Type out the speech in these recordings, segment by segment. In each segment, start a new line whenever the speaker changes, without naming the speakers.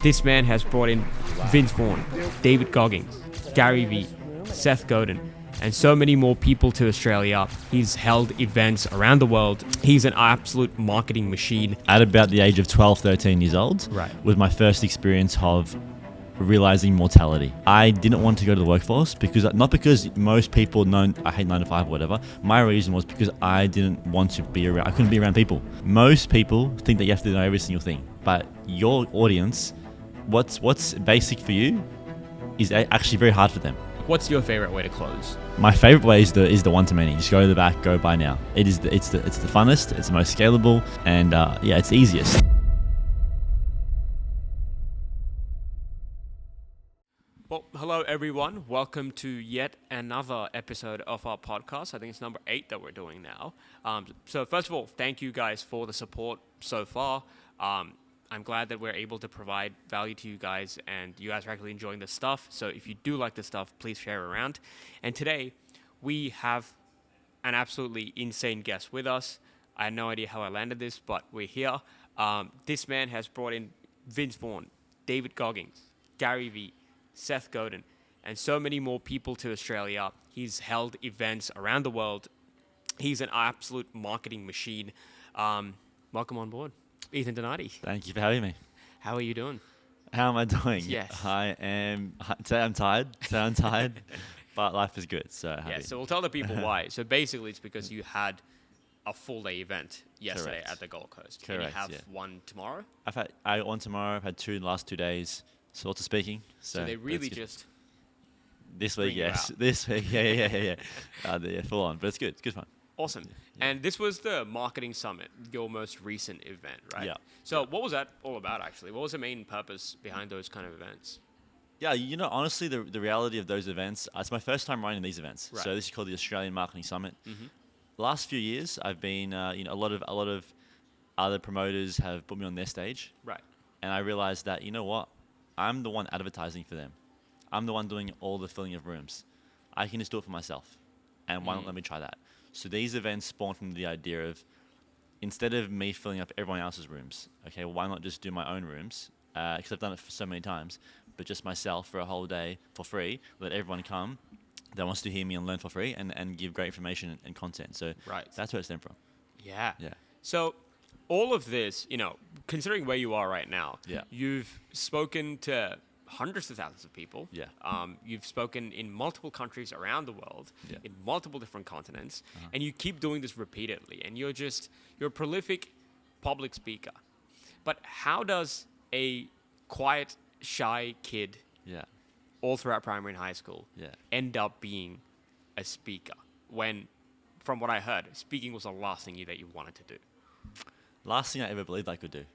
This man has brought in Vince Vaughn, David Goggins, Gary Vee, Seth Godin, and so many more people to Australia. He's held events around the world. He's an absolute marketing machine.
At about the age of 12, 13 years old,
Right.
was my first experience of realizing mortality. I didn't want to go to the workforce not because most people know I hate 9 to 5 or whatever. My reason was because I didn't want to be around. I couldn't be around people. Most people think that you have to know every single thing, but your audience, what's basic for you is actually very hard for them.
What's your favorite way to close?
My favorite way is the one to many. Just go to the back, go buy now. It's the funnest, it's the most scalable, and it's the easiest.
Well, hello everyone. Welcome to yet another episode of our podcast. I think it's number 8 that we're doing now. So first of all, thank you guys for the support so far. I'm glad that we're able to provide value to you guys, and you guys are actually enjoying the stuff. So if you do like the stuff, please share it around. And today, we have an absolutely insane guest with us. I had no idea how I landed this, but we're here. This man has brought in Vince Vaughn, David Goggins, Gary Vee, Seth Godin, and so many more people to Australia. He's held events around the world. He's an absolute marketing machine. Welcome on board, Ethan Donati.
Thank you for having me.
How are you doing?
How am I doing?
Yes.
Today I'm tired, but life is good, so happy.
Yeah, so we'll tell the people why. So basically it's because you had a full day event yesterday
Correct.
at the Gold Coast.
Correct,
And you have
yeah.
one tomorrow.
I got one tomorrow. I've had 2 in the last 2 days. Lots of speaking.
So they really
that's good.
just...
This week,
bring you
yes.
out.
This week, yeah. Full on, but it's good. It's good fun.
Awesome.
Yeah.
And this was the Marketing Summit, your most recent event, right?
Yeah.
So what was that all about, actually? What was the main purpose behind those kind of events?
Yeah, honestly, the reality of those events, it's my first time running these events.
Right.
So this is called the Australian Marketing Summit.
Mm-hmm.
Last few years, I've been, a lot of other promoters have put me on their stage.
Right.
And I realized that, you know what? I'm the one advertising for them. I'm the one doing all the filling of rooms. I can just do it for myself. And why not let me try that? So these events spawned from the idea of, instead of me filling up everyone else's rooms, okay, why not just do my own rooms? Because I've done it for so many times, but just myself for a whole day for free, let everyone come that wants to hear me and learn for free and give great information and content. So
Right.
that's where it stemmed from.
Yeah.
Yeah.
So all of this, considering where you are right now,
Yeah.
you've spoken to hundreds of thousands of people.
Yeah.
You've spoken in multiple countries around the world,
Yeah.
in multiple different continents, and you keep doing this repeatedly. And you're a prolific public speaker. But how does a quiet, shy kid
Yeah.
all throughout primary and high school
Yeah.
end up being a speaker when, from what I heard, speaking was the last thing that you wanted to do?
Last thing I ever believed I could do.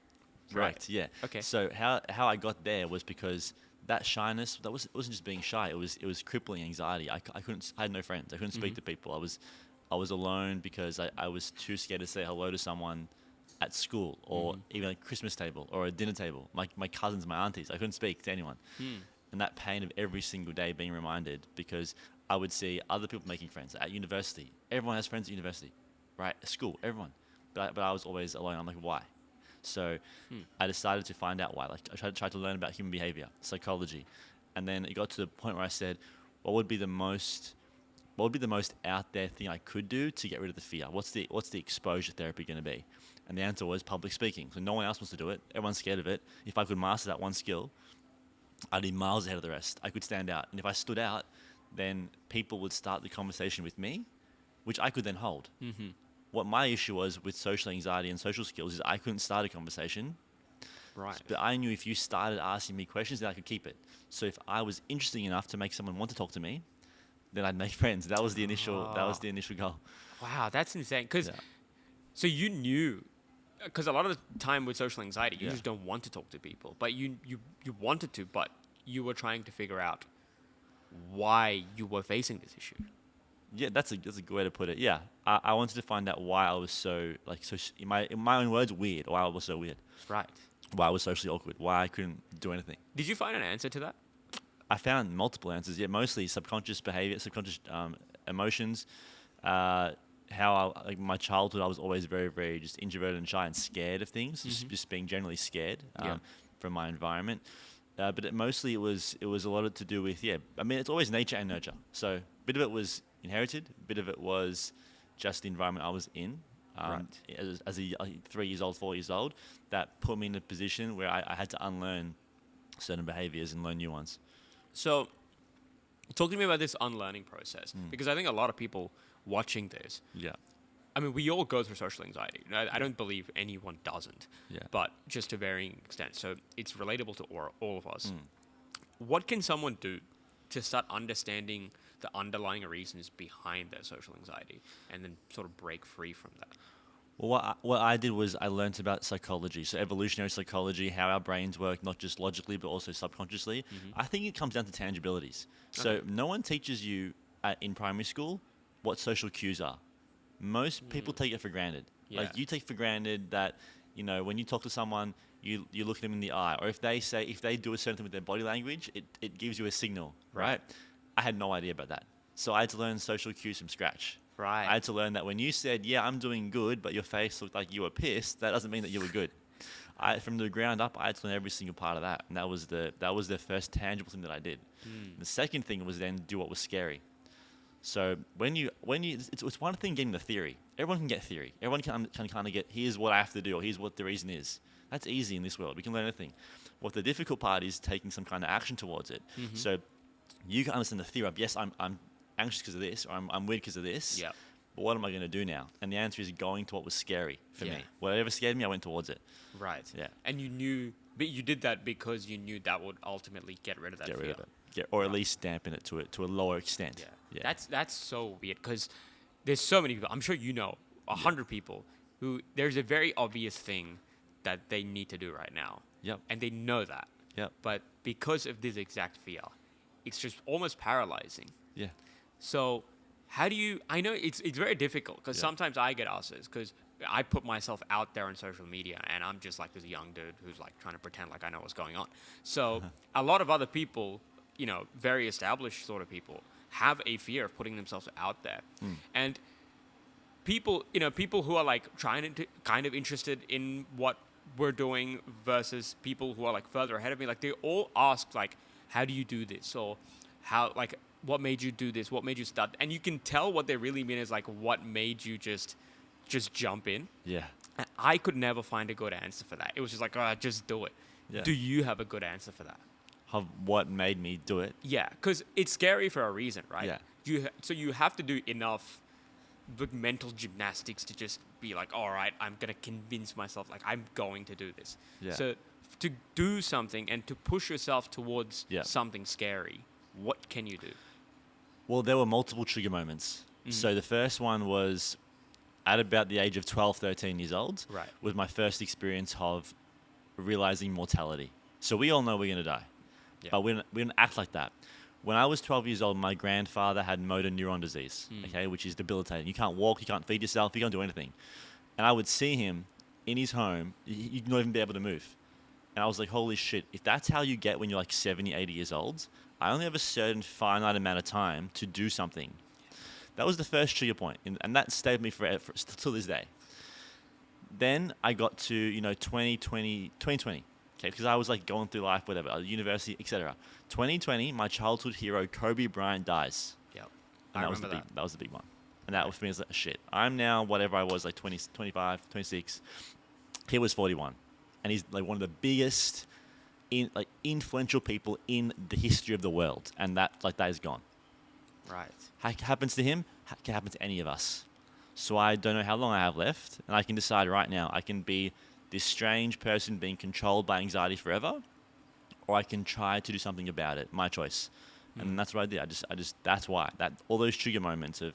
Correct.
Right.
Yeah.
Okay.
So how I got there was because that shyness, it wasn't just being shy. It was crippling anxiety. I had no friends. I couldn't speak to people. I was alone because I was too scared to say hello to someone at school or even a Christmas table or a dinner table. My cousins, my aunties. I couldn't speak to anyone. And that pain of every single day being reminded, because I would see other people making friends at university. Everyone has friends at university, right? At school, everyone. But I was always alone. I'm like, why? So I decided to find out why. Like I tried to learn about human behavior, psychology, and then it got to the point where I said, what would be the most out there thing I could do to get rid of the fear? What's the exposure therapy going to be? And the answer was public speaking. So no one else wants to do it. Everyone's scared of it. If I could master that one skill, I'd be miles ahead of the rest. I could stand out. And if I stood out, then people would start the conversation with me, which I could then hold. Mm-hmm. What my issue was with social anxiety and social skills is I couldn't start a conversation.
Right.
But I knew if you started asking me questions, then I could keep it. So if I was interesting enough to make someone want to talk to me, then I'd make friends. That was the initial goal.
Wow, that's insane. So you knew, because a lot of the time with social anxiety, you just don't want to talk to people. But you wanted to, but you were trying to figure out why you were facing this issue.
Yeah, that's a good way to put it. Yeah, I wanted to find out why I was so in my own words, weird. Why I was so weird.
Right.
Why I was socially awkward. Why I couldn't do anything.
Did you find an answer to that?
I found multiple answers. Yeah, mostly subconscious behavior, subconscious emotions. My childhood, I was always very, very just introverted and shy and scared of things. Just being generally scared. from my environment. But mostly it was a lot to do with, yeah. I mean, it's always nature and nurture. So a bit of it was inherited, a bit of it was just the environment I was in. As a 3 years old, 4 years old, that put me in a position where I had to unlearn certain behaviors and learn new ones.
So, talk to me about this unlearning process, because I think a lot of people watching this,
Yeah.
I mean, we all go through social anxiety. I don't believe anyone doesn't,
Yeah.
but just to varying extents. So it's relatable to all of us. What can someone do to start understanding the underlying reasons behind their social anxiety and then sort of break free from that?
Well, what I did was I learned about psychology, so evolutionary psychology, how our brains work, not just logically, but also subconsciously. I think it comes down to tangibilities. So no one teaches you in primary school what social cues are. Most people take it for granted.
Yeah.
Like you take for granted that, when you talk to someone, you look at them in the eye, or if they do a certain thing with their body language, it gives you a signal, right? I had no idea about that. So I had to learn social cues from scratch.
Right.
I had to learn that when you said, yeah, I'm doing good, but your face looked like you were pissed, that doesn't mean that you were good. From the ground up, I had to learn every single part of that. And that was the first tangible thing that I did. The second thing was then do what was scary. So it's one thing getting the theory. Everyone can get theory. Everyone can kind of get, here's what I have to do, or here's what the reason is. That's easy in this world. We can learn anything. What the difficult part is taking some kind of action towards it. So you can understand the theory of, yes, I'm anxious because of this, or I'm weird because of this.
Yeah.
But what am I going to do now? And the answer is going to what was scary for me. Whatever scared me, I went towards it.
Right.
Yeah.
And you knew, but you did that because you knew that would ultimately get rid of that
Get
fear.
rid of it. Yeah, or at least dampen it to a lower extent.
Yeah. That's so weird because there's so many people. I'm sure 100 people who there's a very obvious thing that they need to do right now.
Yep.
And they know that.
Yep.
But because of this exact fear, it's just almost paralyzing.
Yeah.
So how do you, I know it's very difficult because sometimes I get asked this because I put myself out there on social media and I'm just like this young dude who's like trying to pretend like I know what's going on. So a lot of other people, very established sort of people have a fear of putting themselves out there. And people who are like trying to kind of interested in what we're doing versus people who are like further ahead of me, like they all ask like, how do you do this? Or how, like, what made you do this? What made you start? And you can tell what they really mean is like, what made you just jump in?
Yeah.
And I could never find a good answer for that. It was just like, just do it.
Yeah.
Do you have a good answer for that?
Of what made me do it?
Yeah, because it's scary for a reason, right?
Yeah.
So you have to do enough mental gymnastics to just be like, all right, I'm going to convince myself, like, I'm going to do this.
Yeah.
So to do something and to push yourself towards
Yeah.
something scary, what can you do?
Well, there were multiple trigger moments. So the first one was at about the age of 12, 13 years old.
Right.
Was my first experience of realizing mortality. So we all know we're going to die.
Yeah.
But we don't act like that. When I was 12 years old, my grandfather had motor neuron disease, which is debilitating. You can't walk, you can't feed yourself, you can't do anything. And I would see him in his home, you'd not even be able to move. And I was like, holy shit, if that's how you get when you're like 70, 80 years old, I only have a certain finite amount of time to do something. That was the first trigger point, and that stayed with me forever, till this day. Then I got to 2020, okay, because I was like going through life, whatever, university, etc. 2020, my childhood hero Kobe Bryant dies.
Yep.
And that was the big one. And that for me was like, shit. I'm now whatever I was, like 20, 25, 26. He was 41, and he's like one of the biggest, influential people in the history of the world, and that is gone.
Right.
Happens to him, can happen to any of us. So I don't know how long I have left, and I can decide right now. I can be this strange person being controlled by anxiety forever, or I can try to do something about it. My choice. And that's what I did. I just that's why. All those trigger moments of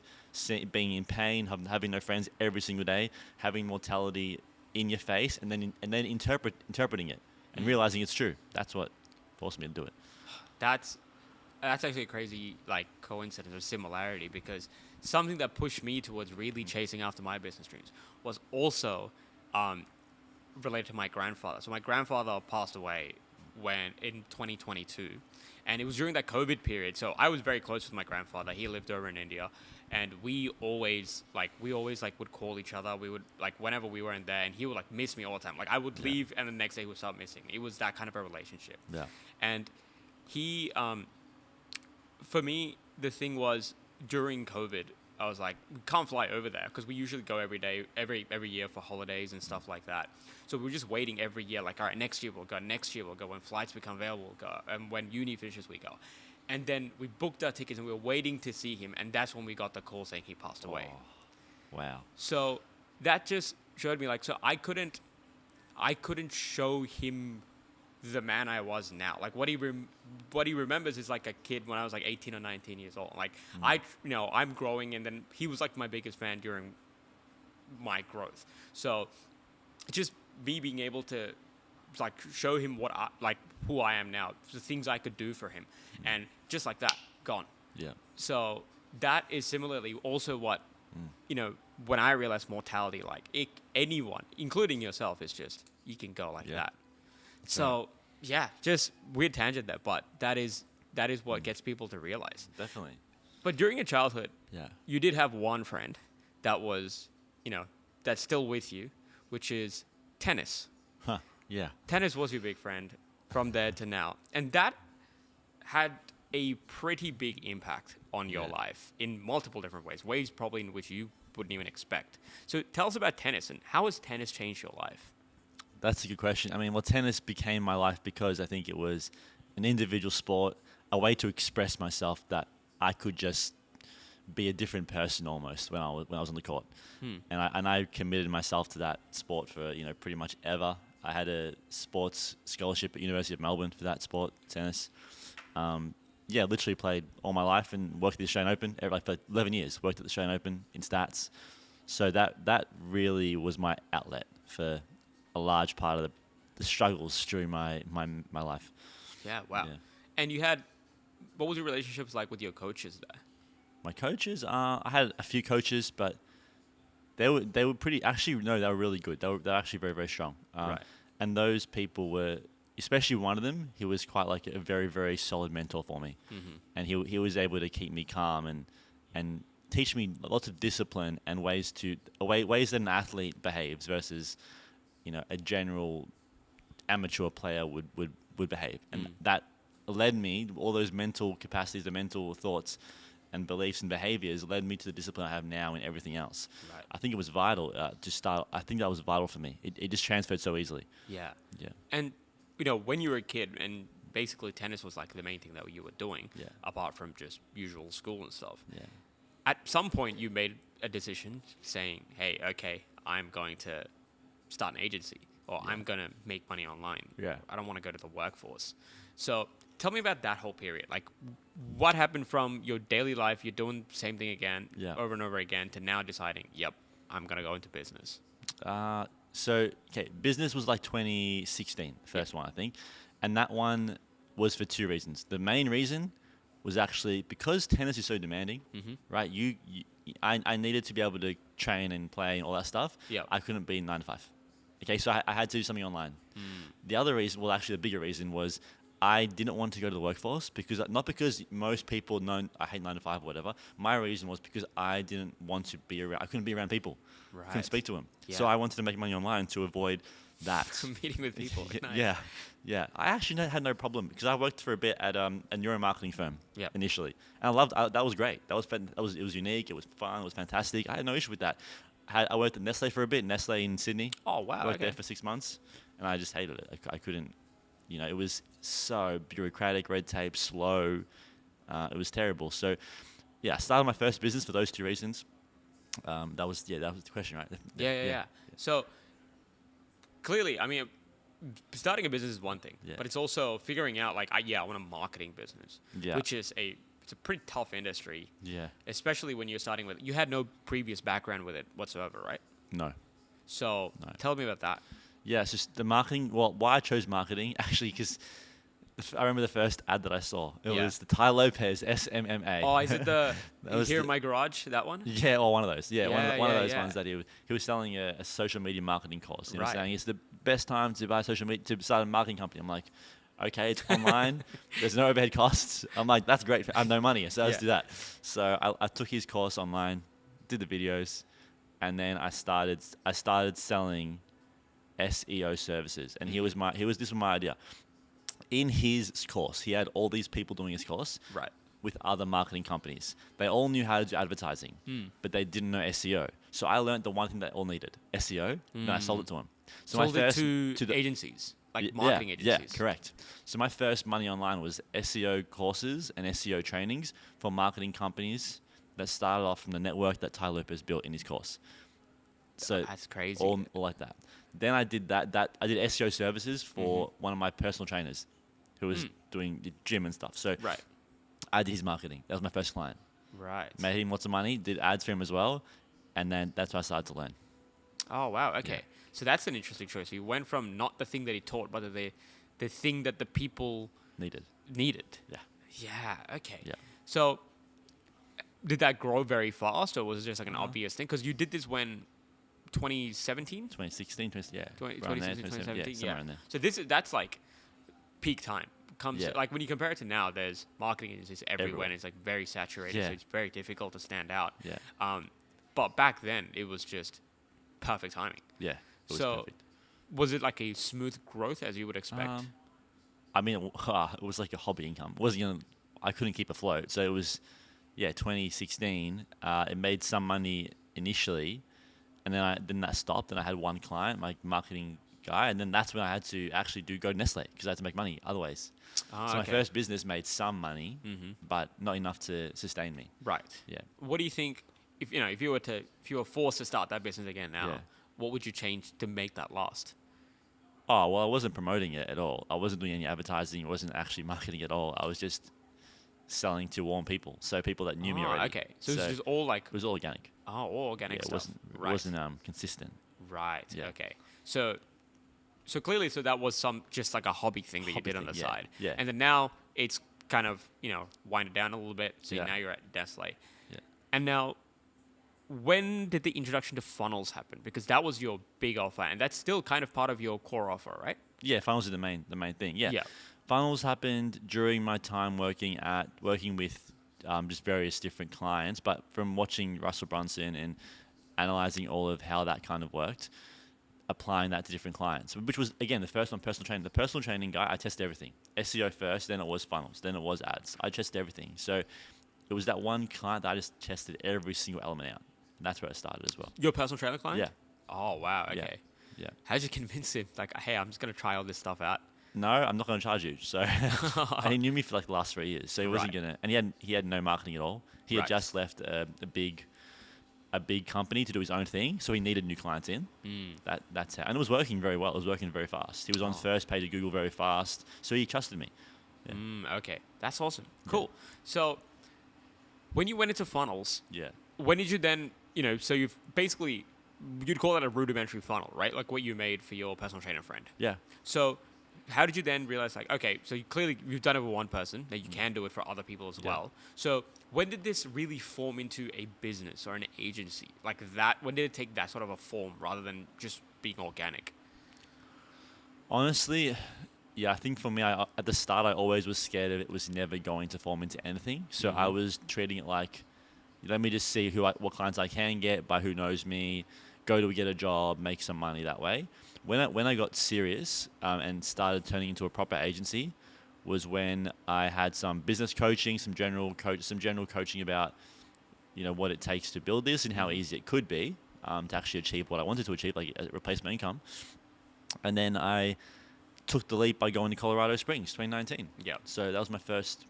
being in pain, having no friends every single day, having mortality in your face, and then interpreting it and realizing it's true. That's what forced me to do it.
That's actually a crazy like coincidence or similarity, because something that pushed me towards really chasing after my business dreams was also related to my grandfather. So my grandfather passed away in 2022, and it was during that COVID period. So I was very close with my grandfather. He lived over in India, and we always would call each other. We would like whenever we were in there, and he would like miss me all the time. Like I would leave, and the next day he would start missing me. It was that kind of a relationship.
Yeah.
And he, for me, the thing was during COVID, I was like, we can't fly over there because we usually go every year for holidays and stuff like that. So we were just waiting every year, like, all right, next year we'll go, when flights become available, we'll go, and when uni finishes, we go. And then we booked our tickets and we were waiting to see him, and that's when we got the call saying he passed away.
Oh, wow.
So that just showed me, like, so I couldn't show him the man I was now. Like what he remembers is like a kid when I was like 18 or 19 years old. Like I'm growing, and then he was like my biggest fan during my growth. So just me being able to like show him who I am now, the things I could do for him, and just like that, gone.
Yeah.
So that is similarly also what when I realized mortality, like anyone, including yourself, is just you can go like that. So yeah, just weird tangent there, but that is what gets people to realize.
Definitely.
But during your childhood,
Yeah.
you did have one friend that was, that's still with you, which is tennis.
Huh. Yeah.
Tennis was your big friend from there to now, and that had a pretty big impact on your life in multiple different ways probably in which you wouldn't even expect. So tell us about tennis, and how has tennis changed your life?
That's a good question. I mean, well, tennis became my life because I think it was an individual sport, a way to express myself that I could just be a different person almost when I was on the court. And I committed myself to that sport for, pretty much ever. I had a sports scholarship at University of Melbourne for that sport, tennis. Literally played all my life and worked at the Australian Open. I played 11 years, worked at the Australian Open in stats. So that really was my outlet for a large part of the struggles during my life.
Yeah, wow.
Yeah.
And what was your relationships like with your coaches there?
My coaches, I had a few coaches, but they were pretty. Actually, no, they were really good. They were actually very, very strong.
Right.
And those people were, especially one of them, he was quite like a very, very solid mentor for me.
Mm-hmm.
And he was able to keep me calm and teach me lots of discipline and ways that an athlete behaves versus, a general amateur player would behave. And that led me, all those mental capacities, the mental thoughts and beliefs and behaviors led me to the discipline I have now in everything else.
Right.
I think it was vital to start. I think that was vital for me. It just transferred so easily.
Yeah.
Yeah.
And, when you were a kid, and basically tennis was like the main thing that you were doing, apart from just usual school and stuff.
Yeah.
At some point, you made a decision saying, hey, okay, I'm going to start an agency, or I'm going to make money online.
Yeah.
I don't want to go to the workforce. So tell me about that whole period. Like, what happened from your daily life, you're doing the same thing again, over and over again, to now deciding, yep, I'm going to go into business?
Business was like 2016, the first one, I think. And that one was for two reasons. The main reason was actually because tennis is so demanding, right? I needed to be able to train and play and all that stuff.
Yep.
I couldn't be 9 to 5. Okay, so I had to do something online. The other reason, well, actually the bigger reason was I didn't want to go to the workforce not because most people know I hate 9 to 5 or whatever. My reason was because I didn't want to be around. I couldn't be around people.
Right.
Couldn't speak to them.
Yeah.
So I wanted to make money online to avoid that.
Meeting with people. Nice.
Yeah. I actually had no problem because I worked for a bit at a neuromarketing firm initially, and I loved. That was great. It was unique. It was fun. It was fantastic. I had no issue with that. I worked at Nestle for a bit. Nestle in Sydney.
Oh wow.
Worked there for 6 months, and I just hated it. I couldn't. It was so bureaucratic, red tape, slow. It was terrible. So, I started my first business for those two reasons. That was the question, right?
Yeah. So clearly, I mean, starting a business is one thing, but it's also figuring out I want a marketing business, which is it's a pretty tough industry.
Yeah.
Especially when you're starting with, you had no previous background with it whatsoever, right?
No.
So tell me about that.
Yeah, it's just the marketing. Well, why I chose marketing, actually, because I remember the first ad that I saw. It was the Ty Lopez SMMA.
Oh, is it the Here in My Garage, that one?
Yeah, or one of those. Yeah, one of those ones that he was selling a social media marketing course. Saying it's the best time to buy social media, to start a marketing company. I'm like, okay, it's online. There's no overhead costs. I'm like, that's great. I have no money, so let's do that. So I took his course online, did the videos, and then I started selling SEO services. And this was my idea. In his course, he had all these people doing his course.
Right.
With other marketing companies. They all knew how to do advertising, but they didn't know SEO. So I learned the one thing they all needed, SEO, and I sold it to them. So
Sold it to the agencies, like marketing agencies.
Yeah, correct. So my first money online was SEO courses and SEO trainings for marketing companies that started off from the network that Ty Lopez built in his course. So
that's crazy.
All like that. Then I did I did SEO services for one of my personal trainers who was doing the gym and stuff. So
right.
I did his marketing. That was my first client.
Right.
Made him lots of money, did ads for him as well, and then that's when I started to learn.
Oh, wow. Okay.
Yeah.
So that's an interesting choice. You went from not the thing that he taught, but the thing that the people
Needed.
Yeah. Yeah. Okay.
Yeah.
So did that grow very fast, or was it just like an obvious thing? Because you did this when 2017?
2016,
2017,
yeah, somewhere in there.
So that's like peak time.
Yeah.
Like when you compare it to now, there's marketing agencies everywhere. And it's like very saturated,
Yeah.
so it's very difficult to stand out.
Yeah.
But back then, it was just perfect timing.
Yeah. It was
So
perfect.
was it like a smooth growth as you would expect?
I mean, it was like a hobby income. I couldn't keep afloat. So it was, 2016. It made some money initially, and then that stopped, and I had one client, my marketing guy, and then that's when I had to actually go to Nestle because I had to make money otherwise. So my first business made some money, but not enough to sustain me.
Right.
Yeah.
What do you think if you were forced to start that business again now?
Yeah.
What would you change to make that last?
Oh, well, I wasn't promoting it at all. I wasn't doing any advertising. I wasn't actually marketing at all. I was just selling to warm people, so people that knew me already.
Okay. So it was just all like...
It was all organic.
Oh, all organic stuff.
It wasn't consistent.
Right.
Yeah.
Okay. So clearly, that was just like a hobby thing that you did on the side.
Yeah.
And then now it's kind of, winded down a little bit. So
Yeah.
now you're at Nestle.
Yeah.
And now, when did the introduction to funnels happen? Because that was your big offer, and that's still kind of part of your core offer, right?
Yeah, funnels are the main thing. Yeah.
Yeah.
Funnels happened during my time working with just various different clients, but from watching Russell Brunson and analyzing all of how that kind of worked, applying that to different clients, which was, again, the first one, personal training. The personal training guy, I tested everything. SEO first, then it was funnels, then it was ads. I tested everything. So it was that one client that I just tested every single element out. And that's where it started as well.
Your personal trainer client?
Yeah.
Oh, wow. Okay.
Yeah.
How did you convince him? Like, hey, I'm just going to try all this stuff out.
No, I'm not going to charge you. So and he knew me for like the last 3 years. So he wasn't going to, and he had no marketing at all. He had just left a big company to do his own thing. So he needed new clients in. That's how, and it was working very well. It was working very fast. He was on first page of Google very fast. So he trusted me. Yeah.
Okay. That's awesome. Cool. So when you went into funnels,
Yeah.
when did you then, so you've basically, you'd call that a rudimentary funnel, right? Like what you made for your personal trainer friend.
Yeah.
So how did you then realize, like, okay, so you've done it with one person, that you can do it for other people as well. So when did this really form into a business or an agency? Like that, when did it take that sort of a form rather than just being organic?
Honestly, I think for me, at the start, I always was scared of it was never going to form into anything. So I was treating it like, let me just see what clients I can get by who knows me, go to get a job, make some money that way. When I got serious and started turning into a proper agency was when I had some business coaching, some general coaching about, what it takes to build this and how easy it could be to actually achieve what I wanted to achieve, like replace my income. And then I took the leap by going to Colorado Springs, 2019.
Yeah.
So that was my first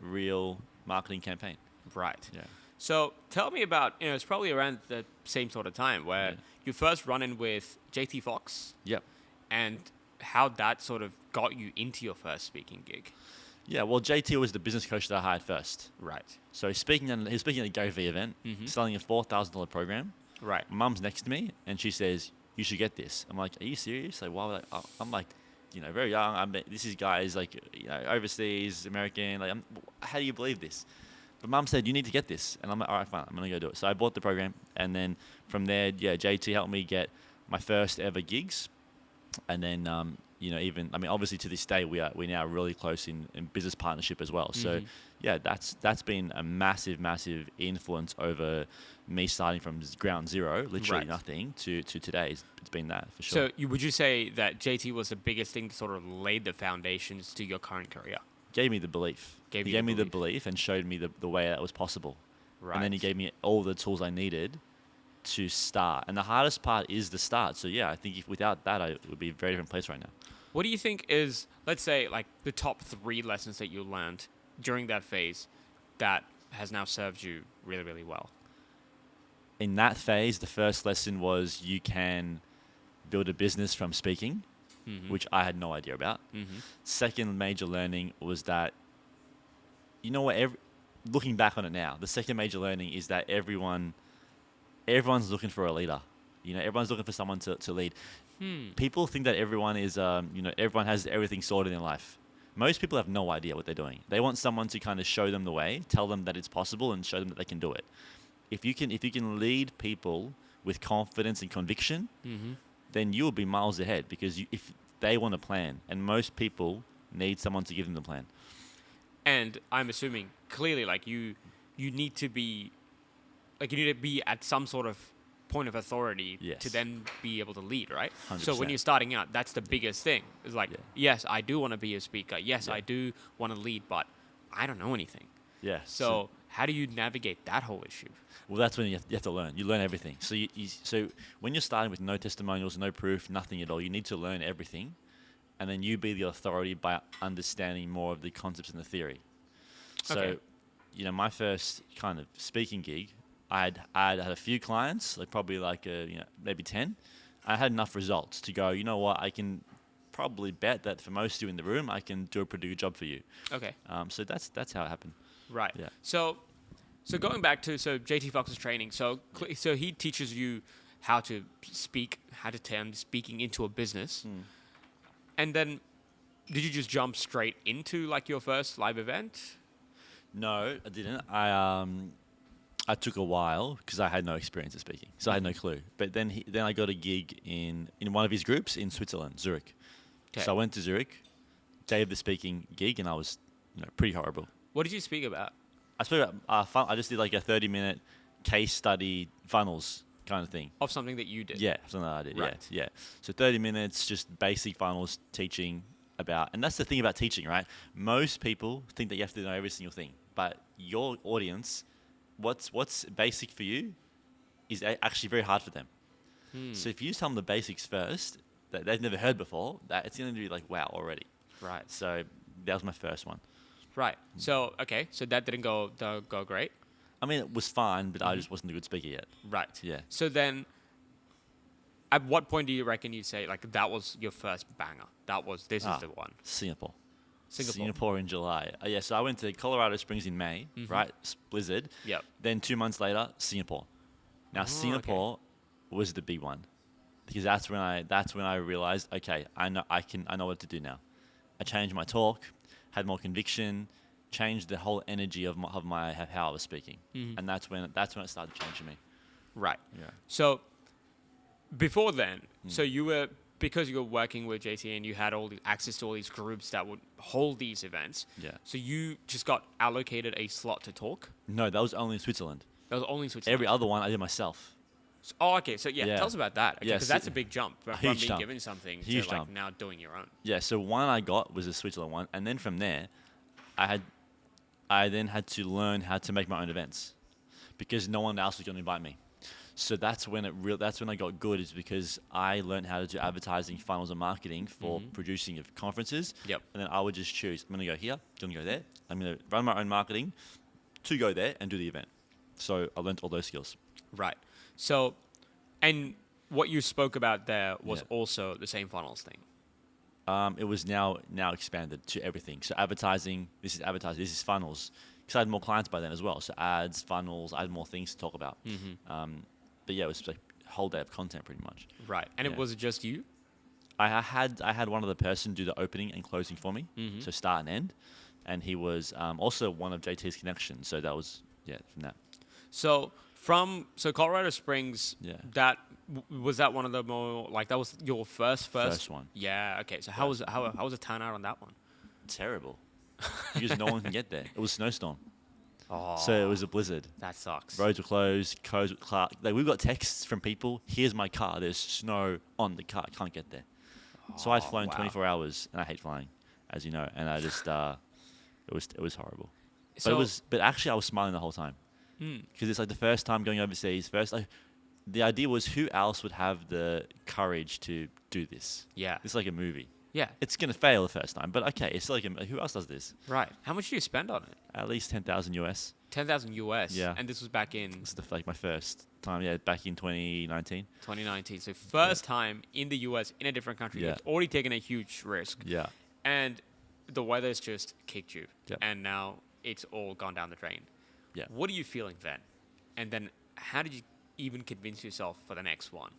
real marketing campaign.
Right.
Yeah.
So tell me about, it's probably around the same sort of time where you first run in with JT Fox.
Yep.
And how that sort of got you into your first speaking gig.
Yeah, well, JT was the business coach that I hired first.
Right.
So he was speaking at a Gary Vee event, selling a $4,000 program.
Right.
My mum's next to me, and she says, "You should get this." I'm like, "Are you serious? Like, why would I?" I'm like, very young. This is guys like, overseas, American. Like, how do you believe this? But mum said, "You need to get this." And I'm like, "All right, fine. I'm going to go do it." So I bought the program. And then from there, JT helped me get my first ever gigs. And then you know, even, I mean, obviously to this day, we're now really close in business partnership as well. So yeah, that's been a massive influence over me starting from ground zero, literally
Right.
nothing, to today. It's been that for sure.
So would you say that JT was the biggest thing to sort of lay the foundations to your current career?
Gave me the belief.
Gave
He
you the
gave me the
belief.
belief and showed me the way that was possible. And then he
Right.
gave me all the tools I needed to start. And the hardest part is the start. So yeah, I think if without that, I would be a very different place right now.
What do you think is, let's say, like the top 3 lessons that you learned during that phase that has now served you really, really well?
In that phase, the first lesson was you can build a business from speaking, which I had no idea about. Second major learning was that, you know what, looking back on it now, the second major learning is that everyone's looking for a leader. You know, everyone's looking for someone to lead. People think that everyone is, everyone has everything sorted in life. Most people have no idea what they're doing. They want someone to kind of show them the way, tell them that it's possible, and show them that they can do it. If you can lead people with confidence and conviction, then you will be miles ahead because if they want a plan, and most people need someone to give them the plan.
And I'm assuming clearly, like you need to be, like you need to be at some sort of point of authority
Yes.
to then be able to lead, right? So
100%.
when you're starting out, that's the biggest thing. It's like, yes, I do want to be a speaker. Yes,
Yeah.
I do want to lead, but I don't know anything.
Yeah.
So how do you navigate that whole issue?
Well, that's when you have to learn. You learn everything. So so when you're starting with no testimonials, no proof, nothing at all, you need to learn everything, and then you be the authority by understanding more of the concepts and the theory. So,
Okay.
you know, my first kind of speaking gig, I had a few clients, like probably maybe 10. I had enough results to go, you know what, I can probably bet that for most of you in the room, I can do a pretty good job for you.
Okay.
So that's how it happened.
Right.
Yeah.
So going back to JT Fox's training. So he teaches you how to speak, how to turn speaking into a business, and then did you just jump straight into like your first live event?
No, I didn't. I took a while because I had no experience of speaking, so I had no clue. But then I got a gig in one of his groups in Switzerland, Zurich.
Okay.
So I went to Zurich, gave the speaking gig, and I was pretty horrible.
What did you speak about?
I spoke about I just did like a 30-minute case study funnels kind of thing.
Of something that you did.
Yeah, something that I did.
Right.
Yeah. So 30 minutes, just basic funnels teaching about, and that's the thing about teaching, right? Most people think that you have to know every single thing, but your audience, what's basic for you is actually very hard for them. So if you tell them the basics first that they've never heard before, that it's going to be like, wow, already.
Right.
So that was my first one.
Right. So so that didn't go great.
I mean, it was fine, but I just wasn't a good speaker yet.
Right.
Yeah.
So then, at what point do you reckon you say like that was your first banger? This is the one.
Singapore.
Singapore.
In July. Yeah, so I went to Colorado Springs in May, right? Blizzard.
Yep.
Then 2 months later, Singapore. Now Singapore was the big one because that's when I realized, okay, I know what to do now. I changed my talk, had more conviction, changed the whole energy of how I was speaking, and that's when it started changing me.
Right.
Yeah.
So before then, because you were working with JT and you had all the access to all these groups that would hold these events.
Yeah.
So you just got allocated a slot to talk.
No, that was only in Switzerland.
That was only in Switzerland.
Every other one I did myself.
Okay. So
Yeah.
tell us about that.
Yeah,
Because that's a big jump from being
huge jump.
given something
Huge
to like
jump.
now doing your own.
Yeah, so one I got was the Switzerland one, and then from there, I then had to learn how to make my own events because no one else was going to invite me. So that's when I got good, is because I learned how to do advertising, funnels, and marketing for producing of conferences.
Yep.
And then I would just choose, I'm going to go here, I'm going to go there. I'm going to run my own marketing to go there and do the event. So I learned all those skills.
Right. So, and what you spoke about there was
Yeah.
also the same funnels thing.
It was now expanded to everything. So advertising, this is funnels. Because I had more clients by then as well. So ads, funnels, I had more things to talk about. But yeah, it was like a whole day of content pretty much.
Right. And
Yeah.
it was just you?
I had one other person do the opening and closing for me. So start and end. And he was also one of JT's connections. So that was, from that.
So Colorado Springs,
Yeah.
that Was that one of the more like that was your first?
First one.
Yeah. Okay. So how was how was the turnout on that one?
Terrible. Because no one can get there. It was a snowstorm.
Oh,
So it was a blizzard.
that sucks.
Roads were closed, codes were like we've got texts from people, here's my car, there's snow on the car, I can't get there. So I'd flown
wow.
24 hours, and I hate flying, as you know, and I just, it was horrible.
So,
But actually I was smiling the whole time. Because it's like the first time going overseas, the idea was who else would have the courage to do this?
yeah.
It's like a movie.
Yeah.
It's going to fail the first time, but okay, it's like, who else does this?
Right. How much did you spend on it?
At least 10,000 US.
10,000 US.
Yeah.
And this was back in
This is like my first time, back in 2019.
2019. So first time in the US in a different country.
Yeah.
You've already taken a huge risk.
Yeah.
And the weather's just kicked you.
Yep.
And now it's all gone down the drain.
Yeah.
What are you feeling then? And then how did you even convince yourself for the next one?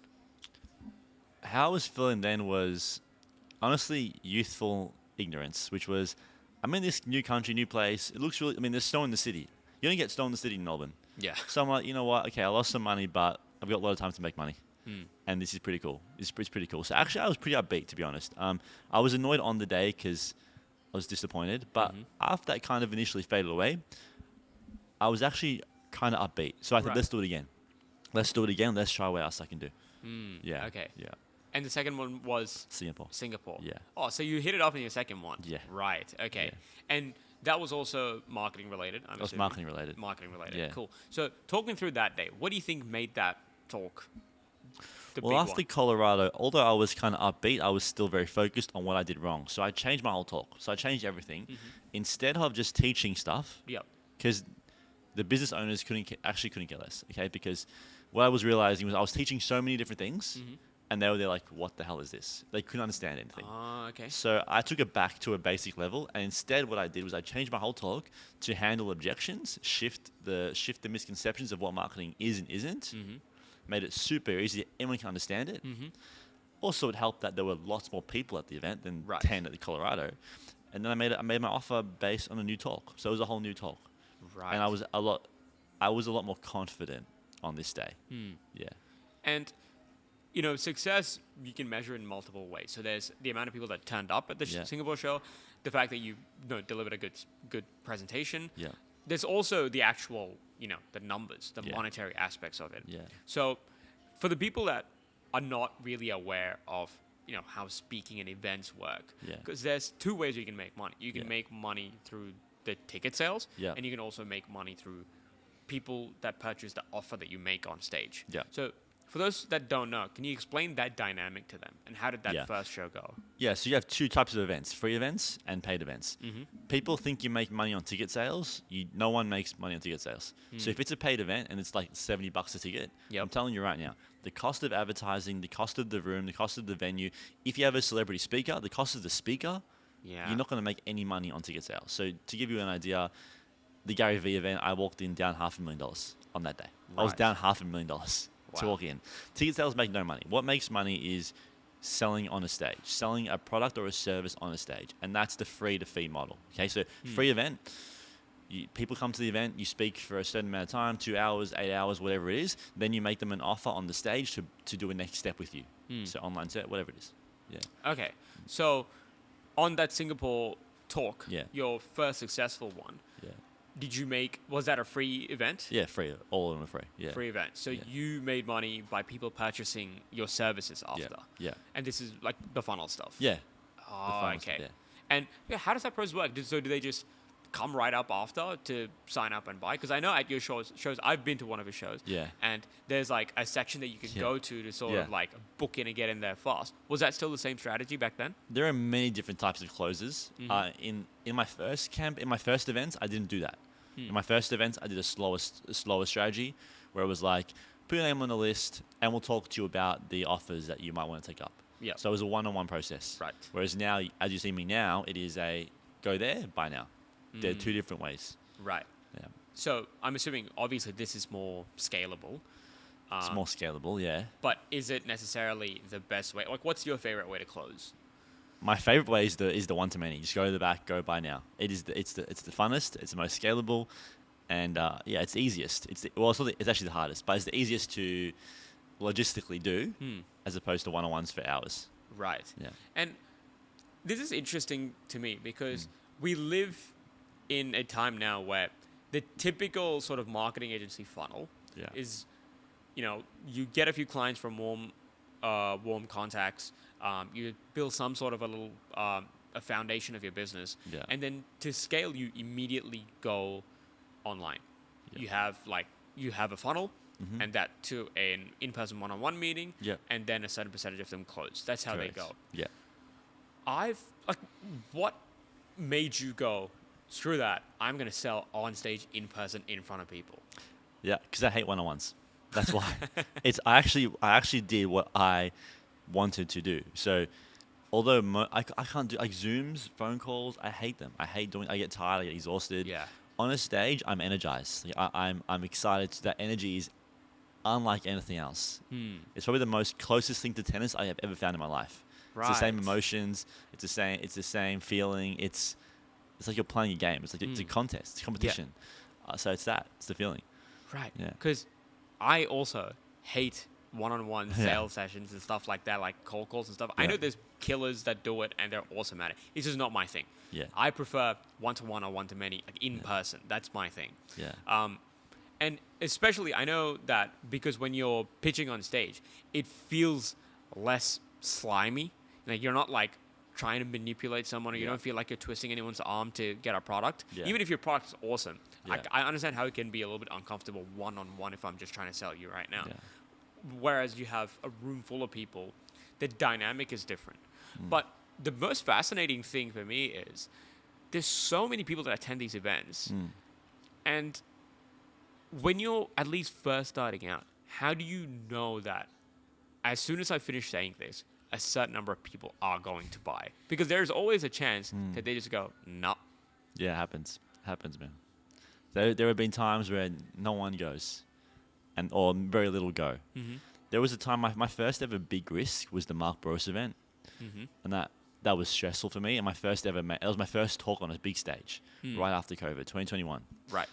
How I was feeling then was honestly youthful ignorance, which was I'm in this new country, new place. It looks really, there's snow in the city. You don't get snow in the city in Melbourne.
Yeah.
So I'm like, you know what? Okay, I lost some money, but I've got a lot of time to make money. And this is pretty cool. It's pretty cool. So actually, I was pretty upbeat, to be honest. I was annoyed on the day because I was disappointed. But after that kind of initially faded away, I was actually kind of upbeat. So I thought,
Right.
let's do it again. Let's do it again. Let's try what else I can do. Yeah.
Okay.
Yeah.
And the second one was
Singapore.
Singapore.
Yeah.
Oh, so you hit it off in your second one.
Yeah.
Right. Okay.
Yeah.
And that was also marketing related.
That was marketing related.
Marketing related.
Yeah.
Cool. So talk me through that day. What do you think made that talk the
Well,
big
after
one?
Colorado, although I was kind of upbeat, I was still very focused on what I did wrong. So I changed my whole talk. So I changed everything. Instead of just teaching stuff,
Yep.
because the business owners actually couldn't get less, okay? Because what I was realizing was I was teaching so many different things, and they were there like, what the hell is this? They couldn't understand anything.
Ah, okay.
So I took it back to a basic level, and instead what I did was I changed my whole talk to handle objections, shift the misconceptions of what marketing is and isn't, made it super easy, anyone can understand it. Also, it helped that there were lots more people at the event than
Right.
10 at the Colorado, and then I made my offer based on a new talk. So it was a whole new talk,
Right.
and I was a lot more confident on this day. Yeah.
And you know, success you can measure in multiple ways. So there's the amount of people that turned up at the
Yeah.
Singapore show, the fact that you delivered a good presentation.
Yeah.
There's also the actual, the numbers, the
Yeah.
monetary aspects of it.
Yeah.
So for the people that are not really aware of, how speaking and events work,
Yeah.
because there's two ways you can make money. You can
Yeah.
make money through the ticket sales,
Yeah.
and you can also make money through people that purchase the offer that you make on stage.
Yeah.
So for those that don't know, can you explain that dynamic to them? And how did that
Yeah.
first show go?
Yeah, so you have two types of events, free events and paid events. People think you make money on ticket sales. No one makes money on ticket sales. So if it's a paid event and it's like $70 a ticket,
Yep.
I'm telling you right now, the cost of advertising, the cost of the room, the cost of the venue, if you have a celebrity speaker, the cost of the speaker,
Yeah.
you're not going to make any money on ticket sales. So to give you an idea, the Gary Vee event, I walked in down $500,000 on that day. I was
Right.
down $500,000 to
Wow.
walk in. Ticket sales make no money. What makes money is selling on a stage, selling a product or a service on a stage, and that's the free to fee model. Okay, so free event, people come to the event, you speak for a certain amount of time, 2 hours, 8 hours, whatever it is, then you make them an offer on the stage to do a next step with you. So online set, whatever it is. Yeah.
Okay. So on that Singapore talk,
Yeah.
your first successful one,
Yeah.
was that a free event?
Yeah, free. All of them are free. Yeah.
Free event. So
Yeah.
you made money by people purchasing your services
Yeah.
after.
Yeah.
And this is like the funnel stuff.
Yeah.
Oh,
finals,
okay.
yeah.
And how does that process work? So do they just come right up after to sign up and buy? Because I know at your shows, I've been to one of your shows.
Yeah.
And there's like a section that you can
Yeah.
go to sort
Yeah.
of like book in and get in there fast. Was that still the same strategy back then?
There are many different types of closes. In my first events, I didn't do that. In my first events, I did a slower strategy, where it was like, put your name on the list, and we'll talk to you about the offers that you might want to take up.
Yeah.
So it was a one-on-one process.
Right.
Whereas now, as you see me now, it is a go there, buy now. They're two different ways.
Right.
Yeah.
So I'm assuming obviously this is more scalable.
It's more scalable, yeah.
But is it necessarily the best way? Like, what's your favorite way to close?
My favorite way is the one to many. Just go to the back, go buy now. It's the funnest. It's the most scalable, and it's the easiest. It's actually the hardest, but it's the easiest to logistically do, as opposed to one-on-ones for hours.
Right.
Yeah.
And this is interesting to me because we live in a time now where the typical sort of marketing agency funnel is, you get a few clients from warm contacts. You build some sort of a little a foundation of your business, and then to scale, you immediately go online. Yeah. You have a funnel, and that to an in-person one-on-one meeting, and then a certain percentage of them close. That's how
Correct.
they go.
Yeah.
What made you go, screw that, I'm going to sell on stage in person in front of people?
Yeah, because I hate one-on-ones. That's why. I actually did what I wanted to do. So although I can't do like Zooms, phone calls, I hate them. I get tired, I get exhausted.
Yeah.
On a stage, I'm energized. Like, I'm excited. That energy is unlike anything else. It's probably the most closest thing to tennis I have ever found in my life.
Right.
It's the same emotions. It's the same feeling. It's like you're playing a game. It's like it's a contest. It's a competition. So it's the feeling.
Right.
Yeah.
Because I also hate one-on-one sales sessions and stuff like that, like cold calls and stuff. I know there's killers that do it and they're awesome at it. It's just not my thing.
Yeah.
I prefer one-to-one or one-to-many, like in person. That's my thing.
Yeah.
And especially, I know that because when you're pitching on stage, it feels less slimy. Like you're not like trying to manipulate someone, or you don't feel like you're twisting anyone's arm to get a product.
Yeah.
Even if your product is awesome,
Yeah.
I understand how it can be a little bit uncomfortable one-on-one if I'm just trying to sell you right now.
Yeah.
Whereas you have a room full of people, the dynamic is different. But the most fascinating thing for me is there's so many people that attend these events. And when you're at least first starting out, how do you know that as soon as I finish saying this, a certain number of people are going to buy? Because there's always a chance that they just go, no.
Yeah, it happens, man. There have been times where no one goes, or very little go. There was a time my first ever big risk was the Mark Bros event, and that was stressful for me. And my first ever it was my first talk on a big stage right after COVID, 2021.
Right.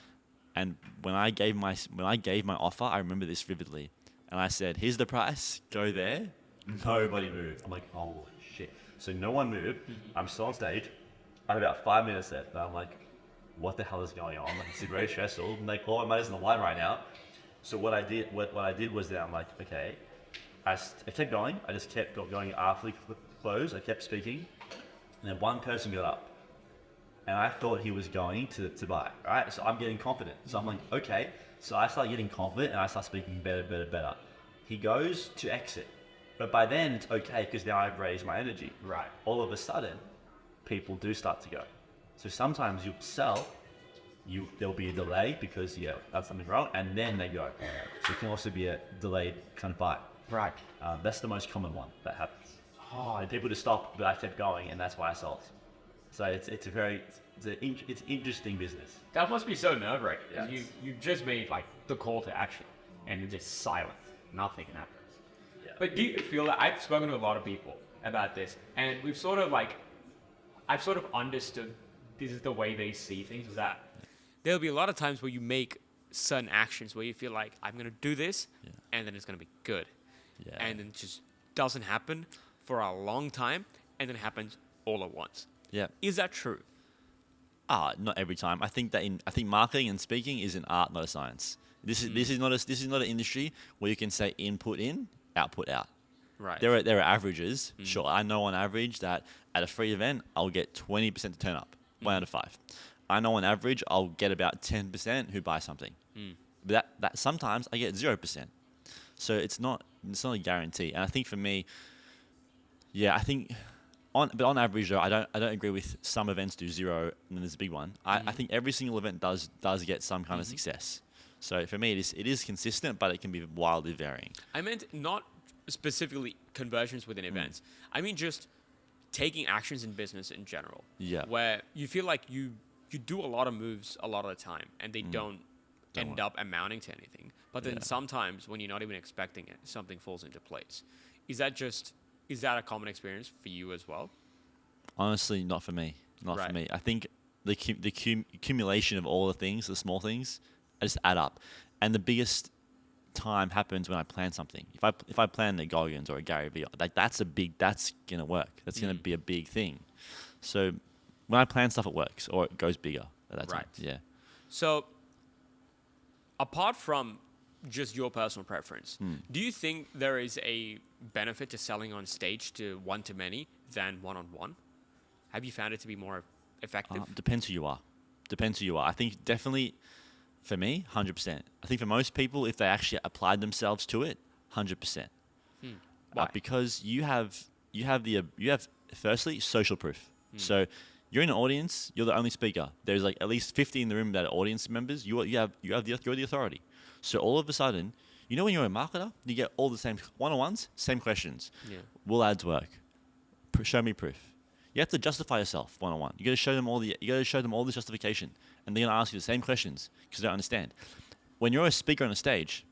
And when I gave my offer, I remember this vividly. And I said, "Here's the price. Go there." Nobody moved. I'm like, "Holy shit!" So no one moved. I'm still on stage. I had about 5 minutes left. And I'm like, "What the hell is going on?" Like, it's very stressful. I'm like, "Oh, my money's on the line right now." So what I did was that I'm like, okay. I kept going. I just kept going after the close. I kept speaking, and then one person got up. And I thought he was going to buy, right? So I'm getting confident. So I'm like, okay. So I start getting confident and I start speaking better. He goes to exit. But by then it's okay because now I've raised my energy.
Right.
All of a sudden, people do start to go. So sometimes you'll sell, there'll be a delay because that's something wrong, and then they go. So it can also be a delayed kind of buy.
Right.
That's the most common one that happens. And people just stop, but I kept going, and that's why I sold. So it's interesting business.
That must be so nerve-wracking.
Yes.
You just made like the call to action, and you're just silent. Nothing happens. Yeah. But do you feel that I've spoken to a lot of people about this, and I've sort of understood this is the way they see things. Is that there'll be a lot of times where you make certain actions where you feel like I'm gonna do this, and then it's gonna be good, and then it just doesn't happen for a long time, and then it happens all at once.
Yeah.
Is that true?
Not every time. I think marketing and speaking is an art, not a science. This is not an industry where you can say input in, output out.
Right.
There are averages. Sure, I know on average that at a free event I'll get 20% to turn up, 1 out of 5. I know on average I'll get about 10% who buy something. But that sometimes I get 0%. So it's not a guarantee. And I think for me, I think. But on average, though, I don't agree with some events do 0 and then there's a big one. I think every single event does get some kind of success. So for me, it is consistent, but it can be wildly varying.
I meant not specifically conversions within events. I mean just taking actions in business in general. Yeah. Where you feel like you do a lot of moves a lot of the time, and they don't end up amounting to anything. But then sometimes when you're not even expecting it, something falls into place. Is that a common experience for you as well?
Honestly, not for me. Not for me. I think the accumulation of all the things, the small things, just add up. And the biggest time happens when I plan something. If I plan a Goggins or a Gary Vee, like that's gonna work. That's gonna be a big thing. So when I plan stuff, it works or it goes bigger at that time.
Right.
Yeah.
So, apart from just your personal preference, do you think there is a benefit to selling on stage to one-to-many than one-on-one? Have you found it to be more effective?
Depends who you are. I think definitely for me, 100%. I think for most people, if they actually applied themselves to it, 100%.
Why?
Because you have firstly social proof. So you're in an audience. You're the only speaker. There's like at least 50 in the room that are audience members. You're the authority. So all of a sudden, when you're a marketer, you get all the same one-on-ones, same questions.
Yeah.
Will ads work? Show me proof. You have to justify yourself one-on-one. You got to show them all the justification, and they're gonna ask you the same questions because they don't understand. When you're a speaker on a stage,